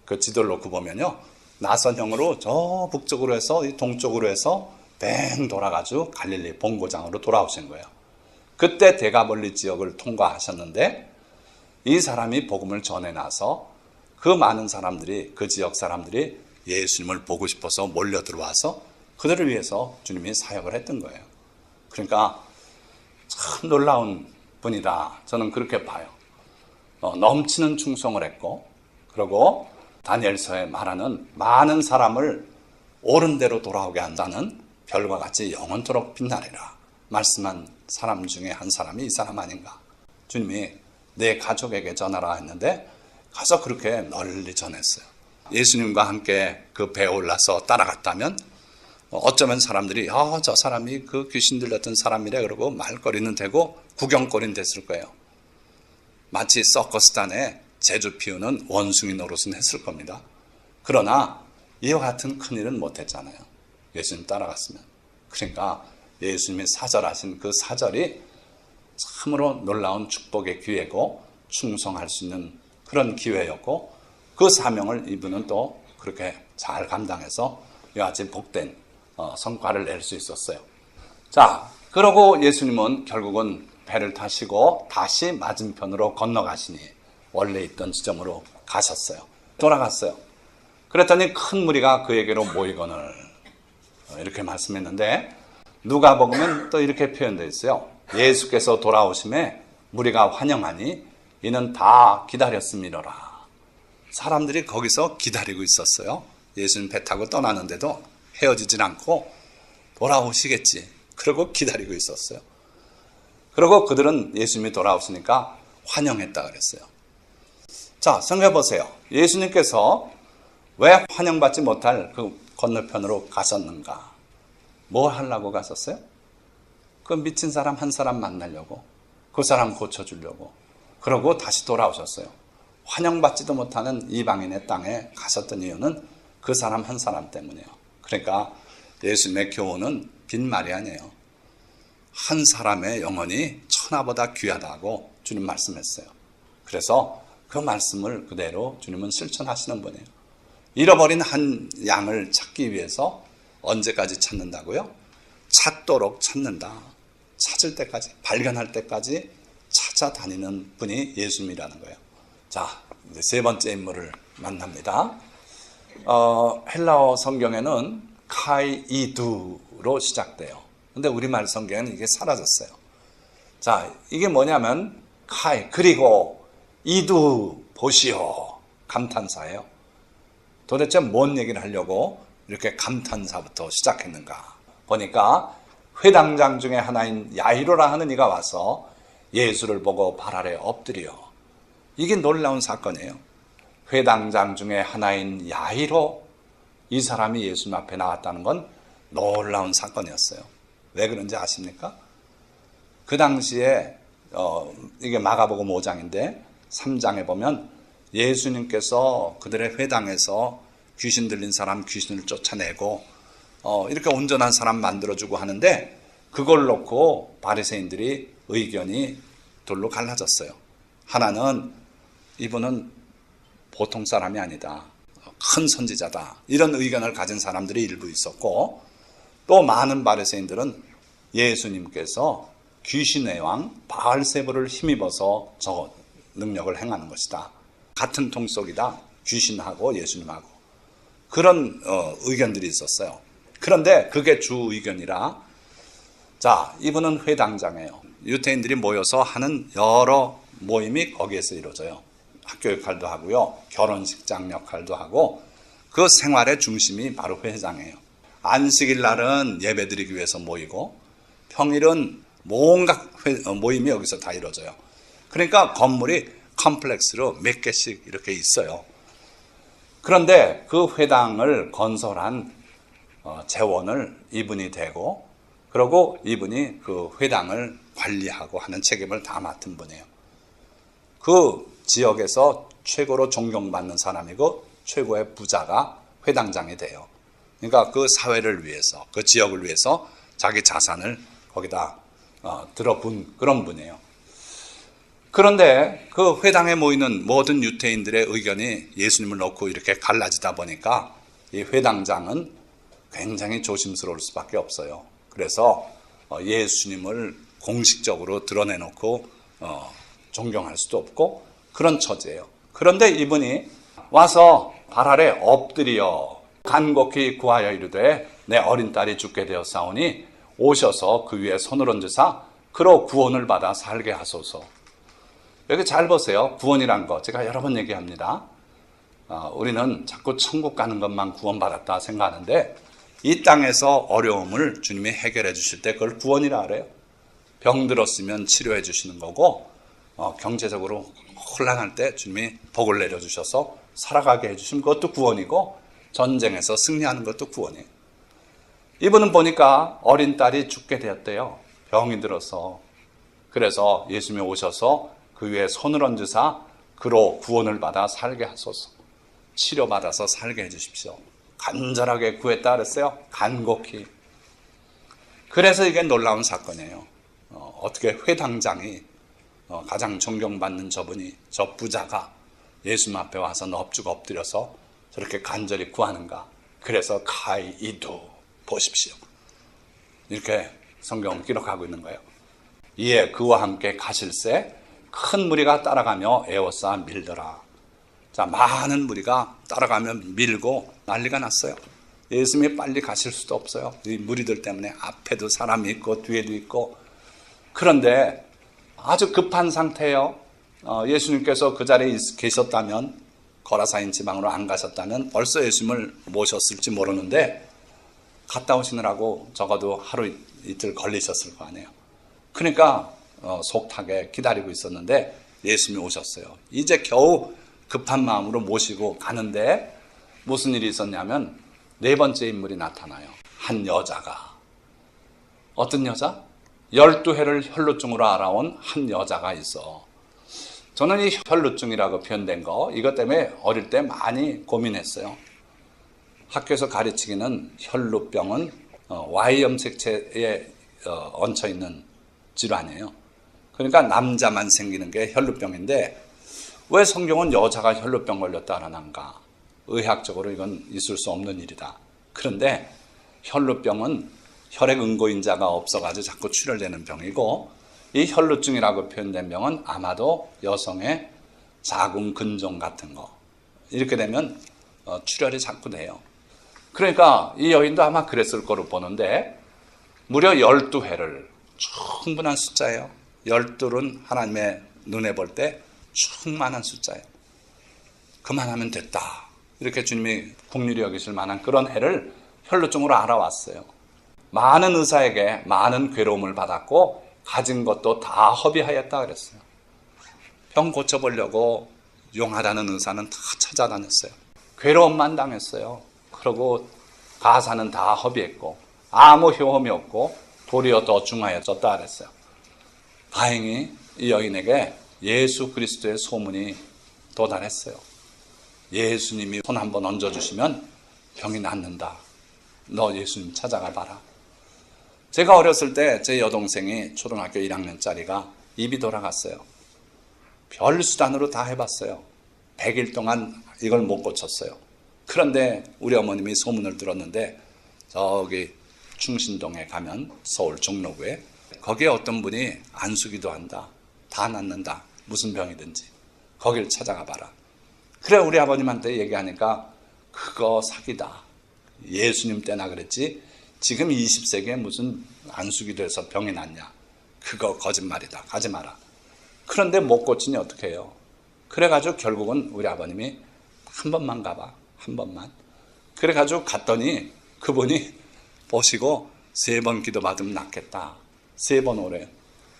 그 지도를 놓고 보면요, 나선형으로 저 북쪽으로 해서 이 동쪽으로 해서 뱅 돌아가지고 갈릴리 본고장으로 돌아오신 거예요. 그때 데가볼리 지역을 통과하셨는데 이 사람이 복음을 전해놔서 그 많은 사람들이, 그 지역 사람들이 예수님을 보고 싶어서 몰려 들어와서 그들을 위해서 주님이 사역을 했던 거예요. 그러니까 참 놀라운 분이다. 저는 그렇게 봐요. 넘치는 충성을 했고, 그리고 다니엘서에 말하는 많은 사람을 옳은 대로 돌아오게 한다는 별과 같이 영원토록 빛나리라 말씀한 사람 중에 한 사람이 이 사람 아닌가. 주님이 내 가족에게 전하라 했는데 가서 그렇게 널리 전했어요. 예수님과 함께 그 배에 올라서 따라갔다면 어쩌면 사람들이 저 사람이 그 귀신 들렸던 사람이래 그러고 말거리는 되고 구경거리는 됐을 거예요. 마치 서커스단에 재주 피우는 원숭이 노릇은 했을 겁니다. 그러나 이와 같은 큰일은 못했잖아요. 예수님 따라갔으면. 그러니까 예수님이 사절하신 그 사절이 참으로 놀라운 축복의 기회고 충성할 수 있는 그런 기회였고, 그 사명을 이분은 또 그렇게 잘 감당해서 이와 같이 복된 성과를 낼 수 있었어요. 자, 그러고 예수님은 결국은 배를 타시고 다시 맞은편으로 건너가시니 원래 있던 지점으로 가셨어요. 돌아갔어요. 그랬더니 큰 무리가 그에게로 모이거늘 이렇게 말씀했는데 누가복음은 또 이렇게 표현되어 있어요. 예수께서 돌아오심에 무리가 환영하니 이는 다 기다렸음이로라. 사람들이 거기서 기다리고 있었어요. 예수님 배 타고 떠나는데도 헤어지질 않고 돌아오시겠지. 그러고 기다리고 있었어요. 그리고 그들은 예수님이 돌아오시니까 환영했다 그랬어요. 자, 생각해 보세요. 예수님께서 왜 환영받지 못할 그 건너편으로 가셨는가? 뭘 하려고 가셨어요? 그 미친 사람 한 사람 만나려고, 그 사람 고쳐주려고, 그러고 다시 돌아오셨어요. 환영받지도 못하는 이방인의 땅에 가셨던 이유는 그 사람 한 사람 때문이에요. 그러니까 예수님의 교훈은 빈말이 아니에요. 한 사람의 영혼이 천하보다 귀하다고 주님 말씀했어요. 그래서 그 말씀을 그대로 주님은 실천하시는 분이에요. 잃어버린 한 양을 찾기 위해서 언제까지 찾는다고요? 찾도록 찾는다. 찾을 때까지, 발견할 때까지 찾아다니는 분이 예수님이라는 거예요. 자, 이제 세 번째 인물을 만납니다. 헬라어 성경에는 카이이두로 시작돼요. 근데 우리말 성경에는 이게 사라졌어요. 자, 이게 뭐냐면 카이, 그리고 이두 보시오. 감탄사예요. 도대체 뭔 얘기를 하려고 이렇게 감탄사부터 시작했는가 보니까 회당장 중에 하나인 야이로라 하는 이가 와서 예수를 보고 발 아래 엎드려. 이게 놀라운 사건이에요. 회당장 중에 하나인 야이로, 이 사람이 예수님 앞에 나왔다는 건 놀라운 사건이었어요. 왜 그런지 아십니까? 그 당시에 이게 마가복음 5장인데 3장에 보면 예수님께서 그들의 회당에서 귀신 들린 사람 귀신을 쫓아내고 이렇게 온전한 사람 만들어주고 하는데 그걸 놓고 바리새인들이 의견이 둘로 갈라졌어요. 하나는 이분은 보통 사람이 아니다. 큰 선지자다. 이런 의견을 가진 사람들이 일부 있었고 또 많은 바리새인들은 예수님께서 귀신의 왕 바알세불을 힘입어서 저 능력을 행하는 것이다. 같은 통 속이다. 귀신하고 예수님하고. 그런 의견들이 있었어요. 그런데 그게 주 의견이라 자, 이분은 회당장이에요. 유태인들이 모여서 하는 여러 모임이 거기에서 이루어져요. 학교 역할도 하고요. 결혼식장 역할도 하고 그 생활의 중심이 바로 회장이에요. 안식일 날은 예배드리기 위해서 모이고 평일은 뭔가 모임이 여기서 다 이루어져요. 그러니까 건물이 컴플렉스로 몇 개씩 이렇게 있어요. 그런데 그 회당을 건설한 재원을 이분이 되고 그리고 이분이 그 회당을 관리하고 하는 책임을 다 맡은 분이에요. 그 지역에서 최고로 존경받는 사람이고 최고의 부자가 회당장이 돼요. 그러니까 그 사회를 위해서, 그 지역을 위해서 자기 자산을 거기다 들어분 그런 분이에요. 그런데 그 회당에 모이는 모든 유태인들의 의견이 예수님을 놓고 이렇게 갈라지다 보니까 이 회당장은 굉장히 조심스러울 수밖에 없어요. 그래서 예수님을 공식적으로 드러내놓고 존경할 수도 없고 그런 처지예요. 그런데 이분이 와서 발 아래 엎드려 간곡히 구하여 이르되 내 어린 딸이 죽게 되었사오니 오셔서 그 위에 손을 얹으사 그로 구원을 받아 살게 하소서. 여기 잘 보세요. 구원이란 거 제가 여러 번 얘기합니다. 우리는 자꾸 천국 가는 것만 구원받았다 생각하는데 이 땅에서 어려움을 주님이 해결해 주실 때 그걸 구원이라 그래요. 병 들었으면 치료해 주시는 거고 경제적으로 혼란할 때 주님이 복을 내려주셔서 살아가게 해주신 것도 구원이고 전쟁에서 승리하는 것도 구원이에요. 이분은 보니까 어린 딸이 죽게 되었대요. 병이 들어서. 그래서 예수님이 오셔서 그 위에 손을 얹으사 그로 구원을 받아 살게 하소서. 치료받아서 살게 해주십시오. 간절하게 구했다 그랬어요. 간곡히. 그래서 이게 놀라운 사건이에요. 어떻게 회당장이 가장 존경받는 저분이 저 부자가 예수님 앞에 와서 넙죽 엎드려서 저렇게 간절히 구하는가. 그래서 카이이두 보십시오. 이렇게 성경은 기록하고 있는 거예요. 이에 그와 함께 가실새 큰 무리가 따라가며 에워싸 밀더라. 자, 많은 무리가 따라가며 밀고 난리가 났어요. 예수님이 빨리 가실 수도 없어요. 이 무리들 때문에 앞에도 사람이 있고 뒤에도 있고. 그런데 아주 급한 상태예요. 예수님께서 그 자리에 계셨다면, 거라사인 지방으로 안 가셨다면 벌써 예수님을 모셨을지 모르는데 갔다 오시느라고 적어도 하루 이틀 걸리셨을 거 아니에요. 그러니까 속타게 기다리고 있었는데 예수님이 오셨어요. 이제 겨우 급한 마음으로 모시고 가는데 무슨 일이 있었냐면 네 번째 인물이 나타나요. 한 여자가. 어떤 여자? 12해를 혈루증으로 알아온 한 여자가 있어. 저는 이 혈루증이라고 표현된 거, 이것 때문에 어릴 때 많이 고민했어요. 학교에서 가르치기는 혈루병은 Y염색체에 얹혀있는 질환이에요. 그러니까 남자만 생기는 게 혈루병인데 왜 성경은 여자가 혈루병 걸렸다 그러는가? 의학적으로 이건 있을 수 없는 일이다. 그런데 혈루병은 혈액 응고인자가 없어가지고 자꾸 출혈되는 병이고, 이 혈루증이라고 표현된 병은 아마도 여성의 자궁 근종 같은 거, 이렇게 되면 출혈이 자꾸 돼요. 그러니까 이 여인도 아마 그랬을 거로 보는데 무려 12회를, 충분한 숫자예요. 12는 하나님의 눈에 볼 때 충만한 숫자예요. 그만하면 됐다, 이렇게 주님이 긍휼히 여기실 만한 그런 해를 혈루증으로 알아왔어요. 많은 의사에게 많은 괴로움을 받았고 가진 것도 다 허비하였다 그랬어요. 병 고쳐보려고 용하다는 의사는 다 찾아다녔어요. 괴로움만 당했어요. 그리고 가사는 다 허비했고 아무 효험이 없고 도리어 더 중하여졌다 그랬어요. 다행히 이 여인에게 예수 그리스도의 소문이 도달했어요. 예수님이 손 한번 얹어주시면 병이 낫는다. 너 예수님 찾아가 봐라. 제가 어렸을 때 제 여동생이 초등학교 1학년짜리가 입이 돌아갔어요. 별 수단으로 다 해봤어요. 100일 동안 이걸 못 고쳤어요. 그런데 우리 어머님이 소문을 들었는데 저기 충신동에 가면 서울 종로구에 거기에 어떤 분이 안수기도 한다. 다 낫는다. 무슨 병이든지. 거길 찾아가 봐라. 그래 우리 아버님한테 얘기하니까 그거 사기다. 예수님 때나 그랬지. 지금 20세기에 무슨 안수기도 해서 병이 낫냐. 그거 거짓말이다. 가지 마라. 그런데 못 고치니 어떻게 해요. 그래가지고 결국은 우리 아버님이 한 번만 가봐. 한 번만. 그래가지고 갔더니 그분이 보시고 3번 기도받으면 낫겠다. 3번 오래.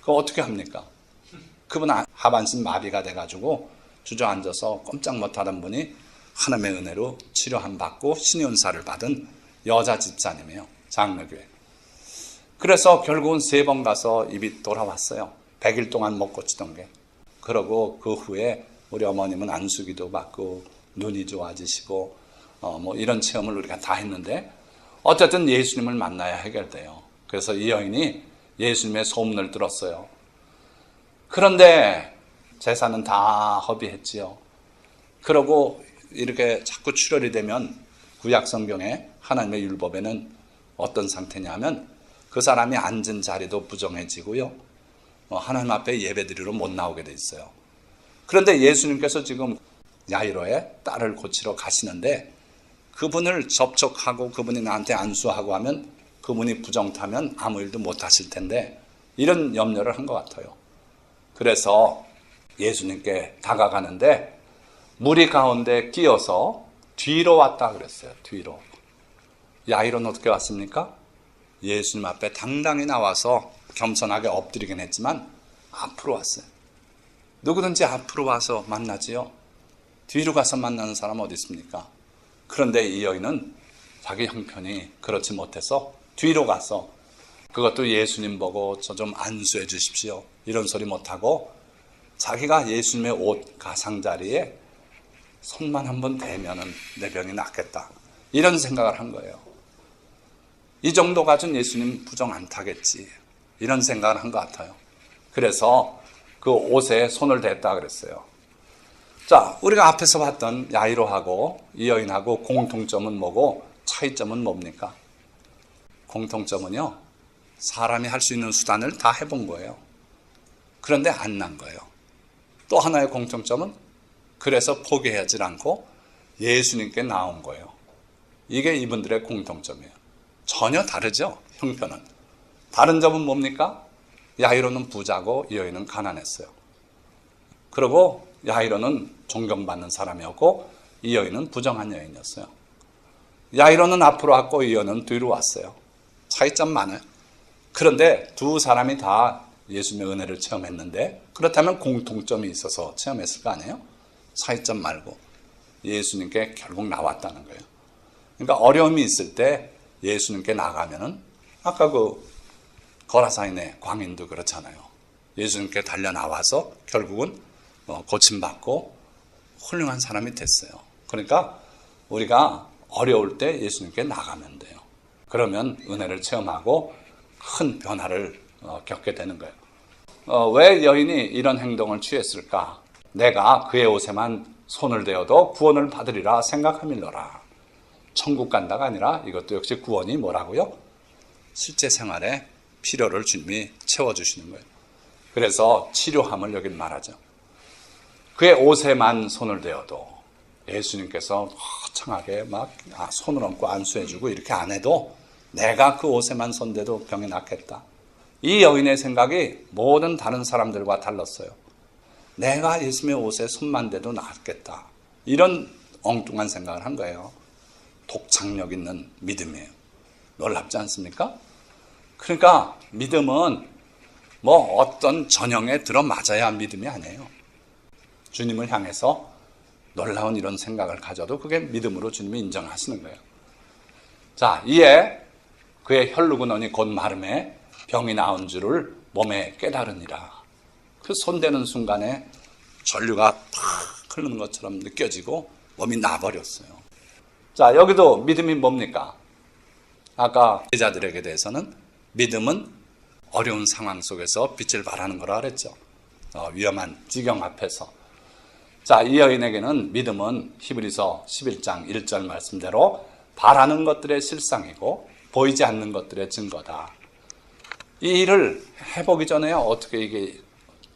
그거 어떻게 합니까? 그분은 하반신 마비가 돼가지고 주저앉아서 꼼짝 못하던 분이 하나님의 은혜로 치료함 받고 신윤사를 받은 여자 집사님이에요. 장로교회. 그래서 결국은 3번 가서 입이 돌아왔어요. 100일 동안 못 고치던 게. 그러고 그 후에 우리 어머님은 안수기도 받고 눈이 좋아지시고 뭐 이런 체험을 우리가 다 했는데 어쨌든 예수님을 만나야 해결돼요. 그래서 이 여인이 예수님의 소문을 들었어요. 그런데 제사는 다 허비했지요. 그러고 이렇게 자꾸 출혈이 되면 구약 성경에 하나님의 율법에는 어떤 상태냐면 그 사람이 앉은 자리도 부정해지고요. 하나님 앞에 예배드리러 못 나오게 돼 있어요. 그런데 예수님께서 지금 야이로의 딸을 고치러 가시는데 그분을 접촉하고 그분이 나한테 안수하고 하면 그분이 부정타면 아무 일도 못 하실 텐데 이런 염려를 한 것 같아요. 그래서 예수님께 다가가는데 무리 가운데 끼어서 뒤로 왔다 그랬어요. 뒤로. 야이로는 어떻게 왔습니까? 예수님 앞에 당당히 나와서 겸손하게 엎드리긴 했지만 앞으로 왔어요. 누구든지 앞으로 와서 만나지요. 뒤로 가서 만나는 사람 어디 있습니까? 그런데 이 여인은 자기 형편이 그렇지 못해서 뒤로 가서 그것도 예수님 보고 저 좀 안수해 주십시오. 이런 소리 못하고 자기가 예수님의 옷 가상자리에 손만 한번 대면은 내 병이 낫겠다. 이런 생각을 한 거예요. 이 정도 가진 예수님 부정 안 타겠지. 이런 생각을 한 것 같아요. 그래서 그 옷에 손을 댔다 그랬어요. 자, 우리가 앞에서 봤던 야이로하고 이 여인하고 공통점은 뭐고 차이점은 뭡니까? 공통점은요. 사람이 할 수 있는 수단을 다 해본 거예요. 그런데 안 난 거예요. 또 하나의 공통점은 그래서 포기하지 않고 예수님께 나온 거예요. 이게 이분들의 공통점이에요. 전혀 다르죠, 형편은. 다른 점은 뭡니까? 야이로는 부자고 이 여인은 가난했어요. 그리고 야이로는 존경받는 사람이었고 이 여인은 부정한 여인이었어요. 야이로는 앞으로 왔고 이 여인은 뒤로 왔어요. 차이점 많아요. 그런데 두 사람이 다 예수님의 은혜를 체험했는데 그렇다면 공통점이 있어서 체험했을 거 아니에요? 차이점 말고 예수님께 결국 나왔다는 거예요. 그러니까 어려움이 있을 때 예수님께 나가면은 아까 그 거라사인의 광인도 그렇잖아요. 예수님께 달려 나와서 결국은 고침받고 훌륭한 사람이 됐어요. 그러니까 우리가 어려울 때 예수님께 나가면 돼요. 그러면 은혜를 체험하고 큰 변화를 겪게 되는 거예요. 왜 여인이 이런 행동을 취했을까? 내가 그의 옷에만 손을 대어도 구원을 받으리라 생각함일러라. 천국 간다가 아니라 이것도 역시 구원이 뭐라고요? 실제 생활에 필요를 주님이 채워주시는 거예요. 그래서 치료함을 여기 말하죠. 그의 옷에만 손을 대어도 예수님께서 거창하게 막 손을 얹고 안수해주고 이렇게 안 해도 내가 그 옷에만 손대도 병이 낫겠다. 이 여인의 생각이 모든 다른 사람들과 달랐어요. 내가 예수님의 옷에 손만 대도 낫겠다. 이런 엉뚱한 생각을 한 거예요. 독창력 있는 믿음이에요. 놀랍지 않습니까? 그러니까 믿음은 뭐 어떤 전형에 들어맞아야 믿음이 아니에요. 주님을 향해서 놀라운 이런 생각을 가져도 그게 믿음으로 주님이 인정하시는 거예요. 자, 이에 그의 혈루근원이 곧 마름에 병이 나은 줄을 몸에 깨달으니라. 그 손대는 순간에 전류가 팍 흐르는 것처럼 느껴지고 몸이 나버렸어요. 자, 여기도 믿음이 뭡니까? 아까 제자들에게 대해서는 믿음은 어려운 상황 속에서 빛을 발하는 거라 그랬죠. 위험한 지경 앞에서. 자, 이 여인에게는 믿음은 히브리서 11장 1절 말씀대로 바라는 것들의 실상이고 보이지 않는 것들의 증거다. 이 일을 해보기 전에 어떻게 이게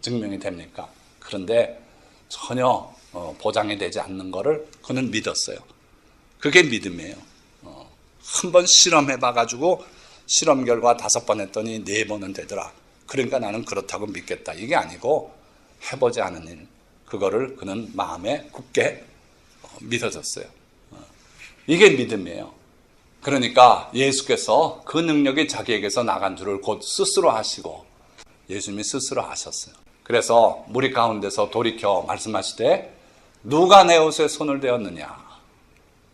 증명이 됩니까? 그런데 전혀 보장이 되지 않는 것을 그는 믿었어요. 그게 믿음이에요. 한번 실험해봐가지고 실험 결과 5번 했더니 4번은 되더라. 그러니까 나는 그렇다고 믿겠다. 이게 아니고 해보지 않은 일. 그거를 그는 마음에 굳게 믿어졌어요. 이게 믿음이에요. 그러니까 예수께서 그 능력이 자기에게서 나간 줄을 곧 스스로 하시고 예수님이 스스로 하셨어요. 그래서 무리 가운데서 돌이켜 말씀하시되 누가 내 옷에 손을 대었느냐?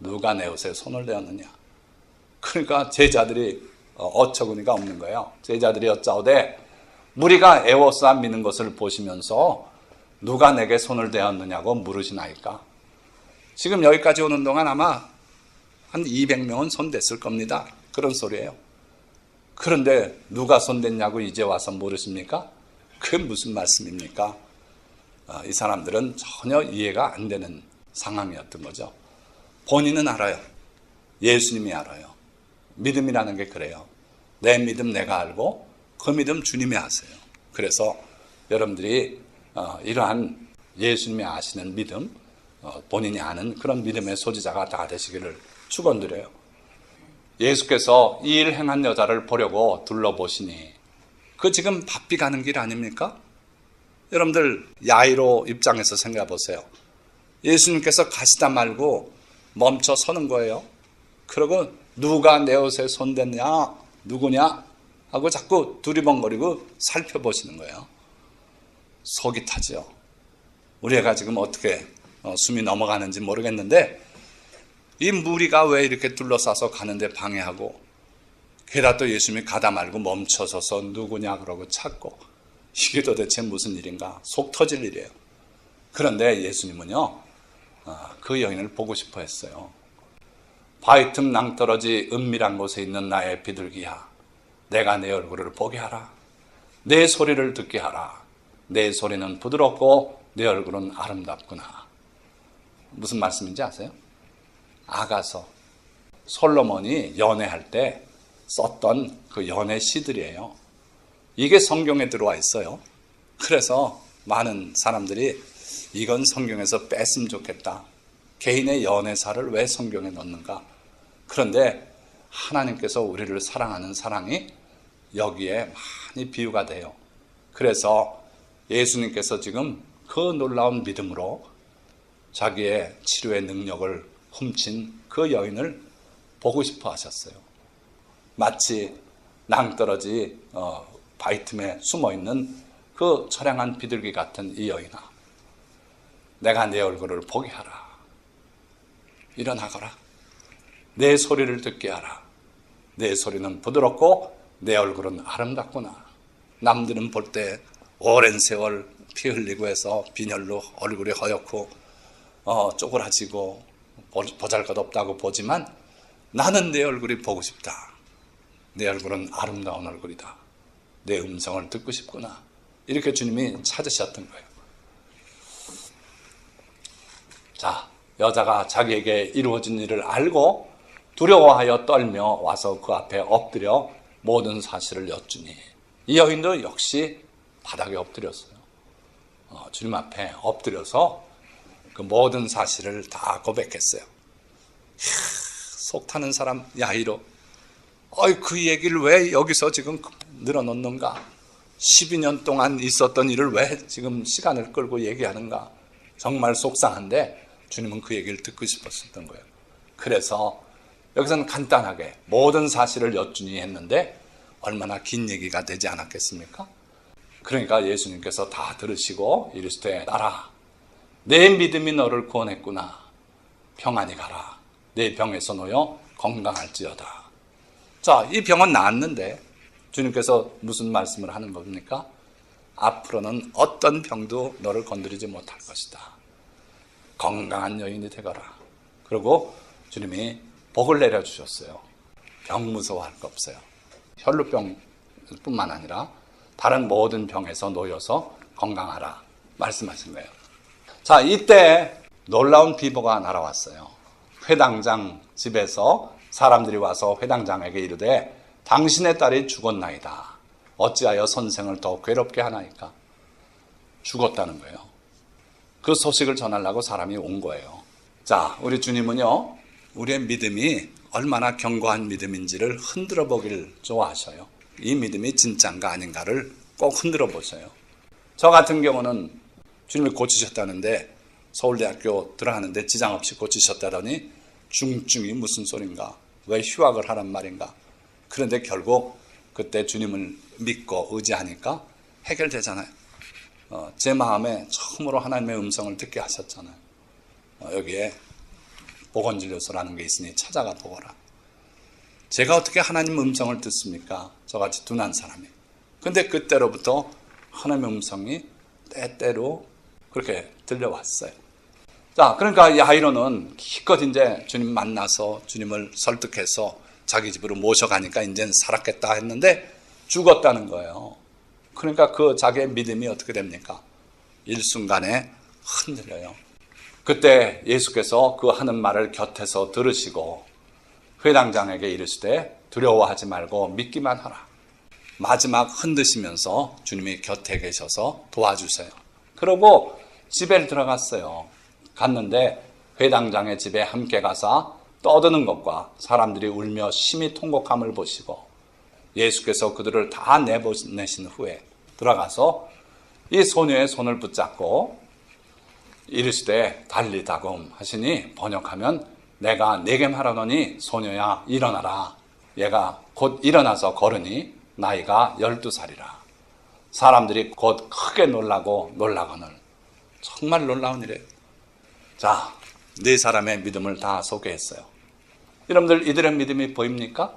누가 내 옷에 손을 대었느냐? 그러니까 제자들이 어처구니가 없는 거예요. 제자들이 여짜오되 무리가 애워싸 미는 것을 보시면서 누가 내게 손을 대었느냐고 물으시나이까? 지금 여기까지 오는 동안 아마 한 200명은 손댔을 겁니다. 그런 소리예요. 그런데 누가 손댔냐고 이제 와서 물으십니까? 그게 무슨 말씀입니까? 이 사람들은 전혀 이해가 안 되는 상황이었던 거죠. 본인은 알아요. 예수님이 알아요. 믿음이라는 게 그래요. 내 믿음 내가 알고 그 믿음 주님이 아세요. 그래서 여러분들이 이러한 예수님이 아시는 믿음, 본인이 아는 그런 믿음의 소지자가 다 되시기를 축원드려요. 예수께서 이 일 행한 여자를 보려고 둘러보시니 그 지금 바삐 가는 길 아닙니까? 여러분들 야이로 입장에서 생각해 보세요. 예수님께서 가시다 말고 멈춰 서는 거예요. 그리고 누가 내 옷에 손댔냐? 누구냐? 하고 자꾸 두리번거리고 살펴보시는 거예요. 속이 타죠. 우리 애가 지금 어떻게 숨이 넘어가는지 모르겠는데 이 무리가 왜 이렇게 둘러싸서 가는데 방해하고 게다가 또 예수님이 가다 말고 멈춰서서 누구냐 그러고 찾고 이게 도대체 무슨 일인가? 속 터질 일이에요. 그런데 예수님은요 그 여인을 보고 싶어 했어요. 바위 틈 낭떠러지 은밀한 곳에 있는 나의 비둘기야, 내가 내 얼굴을 보게 하라. 내 소리를 듣게 하라. 내 소리는 부드럽고 내 얼굴은 아름답구나. 무슨 말씀인지 아세요? 아가서 솔로몬이 연애할 때 썼던 그 연애 시들이에요. 이게 성경에 들어와 있어요. 그래서 많은 사람들이 이건 성경에서 뺐으면 좋겠다. 개인의 연애사를 왜 성경에 넣는가? 그런데 하나님께서 우리를 사랑하는 사랑이 여기에 많이 비유가 돼요. 그래서 예수님께서 지금 그 놀라운 믿음으로 자기의 치료의 능력을 훔친 그 여인을 보고 싶어 하셨어요. 마치 낭떠러지 바위 틈에 숨어있는 그 처량한 비둘기 같은 이 여인아, 내가 내 얼굴을 보게 하라. 일어나거라. 내 소리를 듣게 하라. 내 소리는 부드럽고 내 얼굴은 아름답구나. 남들은 볼 때 오랜 세월 피 흘리고 해서 빈혈로 얼굴이 허옇고 쪼그라지고 보잘것없다고 보지만 나는 내 얼굴이 보고 싶다. 내 얼굴은 아름다운 얼굴이다. 내 음성을 듣고 싶구나. 이렇게 주님이 찾으셨던 거예요. 자, 여자가 자기에게 이루어진 일을 알고 두려워하여 떨며 와서 그 앞에 엎드려 모든 사실을 여쭈니, 이 여인도 역시 바닥에 엎드렸어요. 주님 앞에 엎드려서 그 모든 사실을 다 고백했어요. 속 타는 사람 야이로, 그 얘기를 왜 여기서 지금 늘어놓는가? 12년 동안 있었던 일을 왜 지금 시간을 끌고 얘기하는가? 정말 속상한데 주님은 그 얘기를 듣고 싶었던 거예요. 그래서 여기서는 간단하게 모든 사실을 여쭈니 했는데 얼마나 긴 얘기가 되지 않았겠습니까? 그러니까 예수님께서 다 들으시고 이르시되 딸아, 내 믿음이 너를 구원했구나. 평안히 가라. 내 병에서 놓여 건강할지어다. 자, 이 병은 나았는데 주님께서 무슨 말씀을 하는 겁니까? 앞으로는 어떤 병도 너를 건드리지 못할 것이다. 건강한 여인이 되거라. 그리고 주님이 복을 내려주셨어요. 병 무서워할 거 없어요. 혈루병뿐만 아니라 다른 모든 병에서 놓여서 건강하라 말씀하신 거예요. 자, 이때 놀라운 비보가 날아왔어요. 회당장 집에서 사람들이 와서 회당장에게 이르되 당신의 딸이 죽었나이다. 어찌하여 선생을 더 괴롭게 하나이까? 죽었다는 거예요. 그 소식을 전하려고 사람이 온 거예요. 자, 우리 주님은요, 우리의 믿음이 얼마나 견고한 믿음인지를 흔들어 보기를 좋아하셔요. 이 믿음이 진짜인가 아닌가를 꼭 흔들어 보셔요. 저 같은 경우는 주님이 고치셨다는데 서울대학교 들어가는데 지장 없이 고치셨다더니 중증이 무슨 소린가? 왜 휴학을 하란 말인가? 그런데 결국 그때 주님을 믿고 의지하니까 해결되잖아요. 제 마음에 처음으로 하나님의 음성을 듣게 하셨잖아요. 여기에 보건진료소라는 게 있으니 찾아가 보거라. 제가 어떻게 하나님 음성을 듣습니까? 저같이 둔한 사람이. 근데 그때로부터 하나님의 음성이 때때로 그렇게 들려왔어요. 자, 그러니까 야이로는 기껏 이제 주님 만나서 주님을 설득해서 자기 집으로 모셔가니까 이제는 살았겠다 했는데 죽었다는 거예요. 그러니까 그 자기의 믿음이 어떻게 됩니까? 일순간에 흔들려요. 그때 예수께서 그 하는 말을 곁에서 들으시고 회당장에게 이르시되 두려워하지 말고 믿기만 하라. 마지막 흔드시면서 주님이 곁에 계셔서 도와주세요. 그러고 집에 들어갔어요. 갔는데 회당장의 집에 함께 가사 떠드는 것과 사람들이 울며 심히 통곡함을 보시고 예수께서 그들을 다 내보내신 후에 들어가서 이 소녀의 손을 붙잡고 이르시되 달리다금 하시니 번역하면 내가 네게 말하노니 소녀야 일어나라. 얘가 곧 일어나서 걸으니 나이가 12살이라. 사람들이 곧 크게 놀라거늘 정말 놀라운 일이에요. 자, 네 사람의 믿음을 다 소개했어요. 여러분들 이들의 믿음이 보입니까?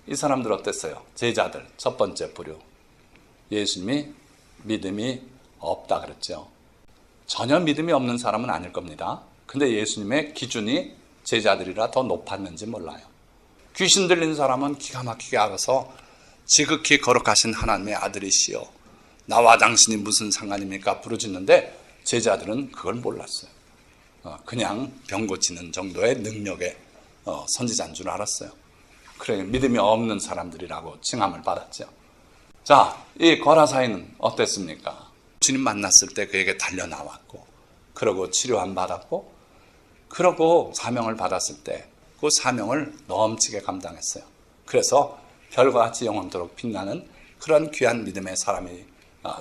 이 사람들 어땠어요? 제자들 첫 번째 부류. 예수님이 믿음이 없다 그랬죠. 전혀 믿음이 없는 사람은 아닐 겁니다. 근데 예수님의 기준이 제자들이라 더 높았는지 몰라요. 귀신 들린 사람은 기가 막히게 알아서 지극히 거룩하신 하나님의 아들이시여 나와 당신이 무슨 상관입니까? 부르짖는데 제자들은 그걸 몰랐어요. 그냥 병 고치는 정도의 능력의 선지자인 줄 알았어요. 그래, 믿음이 없는 사람들이라고 칭함을 받았죠. 자, 이 거라사인은 어땠습니까? 주님 만났을 때 그에게 달려 나왔고, 그러고 치료함 받았고, 그러고 사명을 받았을 때 그 사명을 넘치게 감당했어요. 그래서 별과 같이 영원토록 빛나는 그런 귀한 믿음의 사람이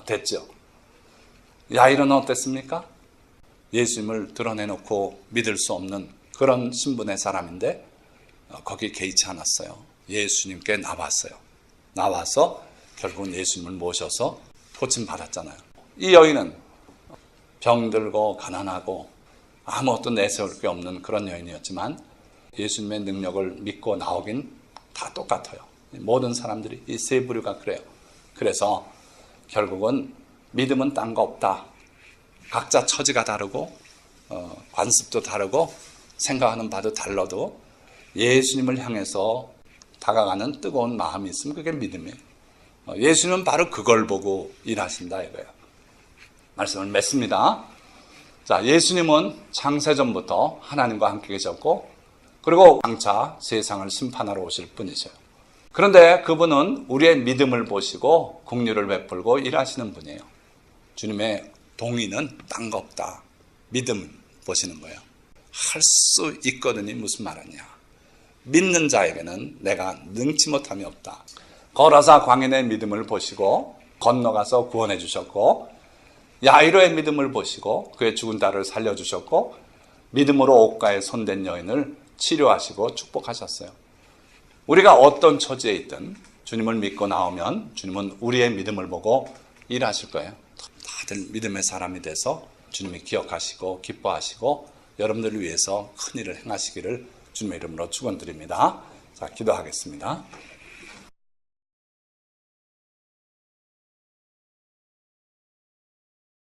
됐죠. 야일은 어땠습니까? 예수님을 드러내놓고 믿을 수 없는 그런 신분의 사람인데 거기 개의치 않았어요. 예수님께 나왔어요. 나와서 결국은 예수님을 모셔서 고침 받았잖아요. 이 여인은 병들고 가난하고 아무것도 내세울 게 없는 그런 여인이었지만 예수님의 능력을 믿고 나오긴 다 똑같아요. 모든 사람들이 이 세 부류가 그래요. 그래서 결국은 믿음은 딴 거 없다. 각자 처지가 다르고 관습도 다르고 생각하는 바도 달라도 예수님을 향해서 다가가는 뜨거운 마음이 있으면 그게 믿음이에요. 예수님은 바로 그걸 보고 일하신다 이거예요. 말씀을 맺습니다. 자, 예수님은 창세전부터 하나님과 함께 계셨고 그리고 장차 세상을 심판하러 오실 분이세요. 그런데 그분은 우리의 믿음을 보시고 긍휼을 베풀고 일하시는 분이에요. 주님의 동의는 딴 거 없다. 믿음 보시는 거예요. 할 수 있거든이 무슨 말이냐. 믿는 자에게는 내가 능치 못함이 없다. 거라사 광인의 믿음을 보시고 건너가서 구원해 주셨고 야이로의 믿음을 보시고 그의 죽은 딸을 살려주셨고 믿음으로 옥가에 손댄 여인을 치료하시고 축복하셨어요. 우리가 어떤 처지에 있든 주님을 믿고 나오면 주님은 우리의 믿음을 보고 일하실 거예요. 다들 믿음의 사람이 돼서 주님이 기억하시고 기뻐하시고 여러분들을 위해서 큰 일을 행하시기를 주님의 이름으로 축원드립니다. 자, 기도하겠습니다.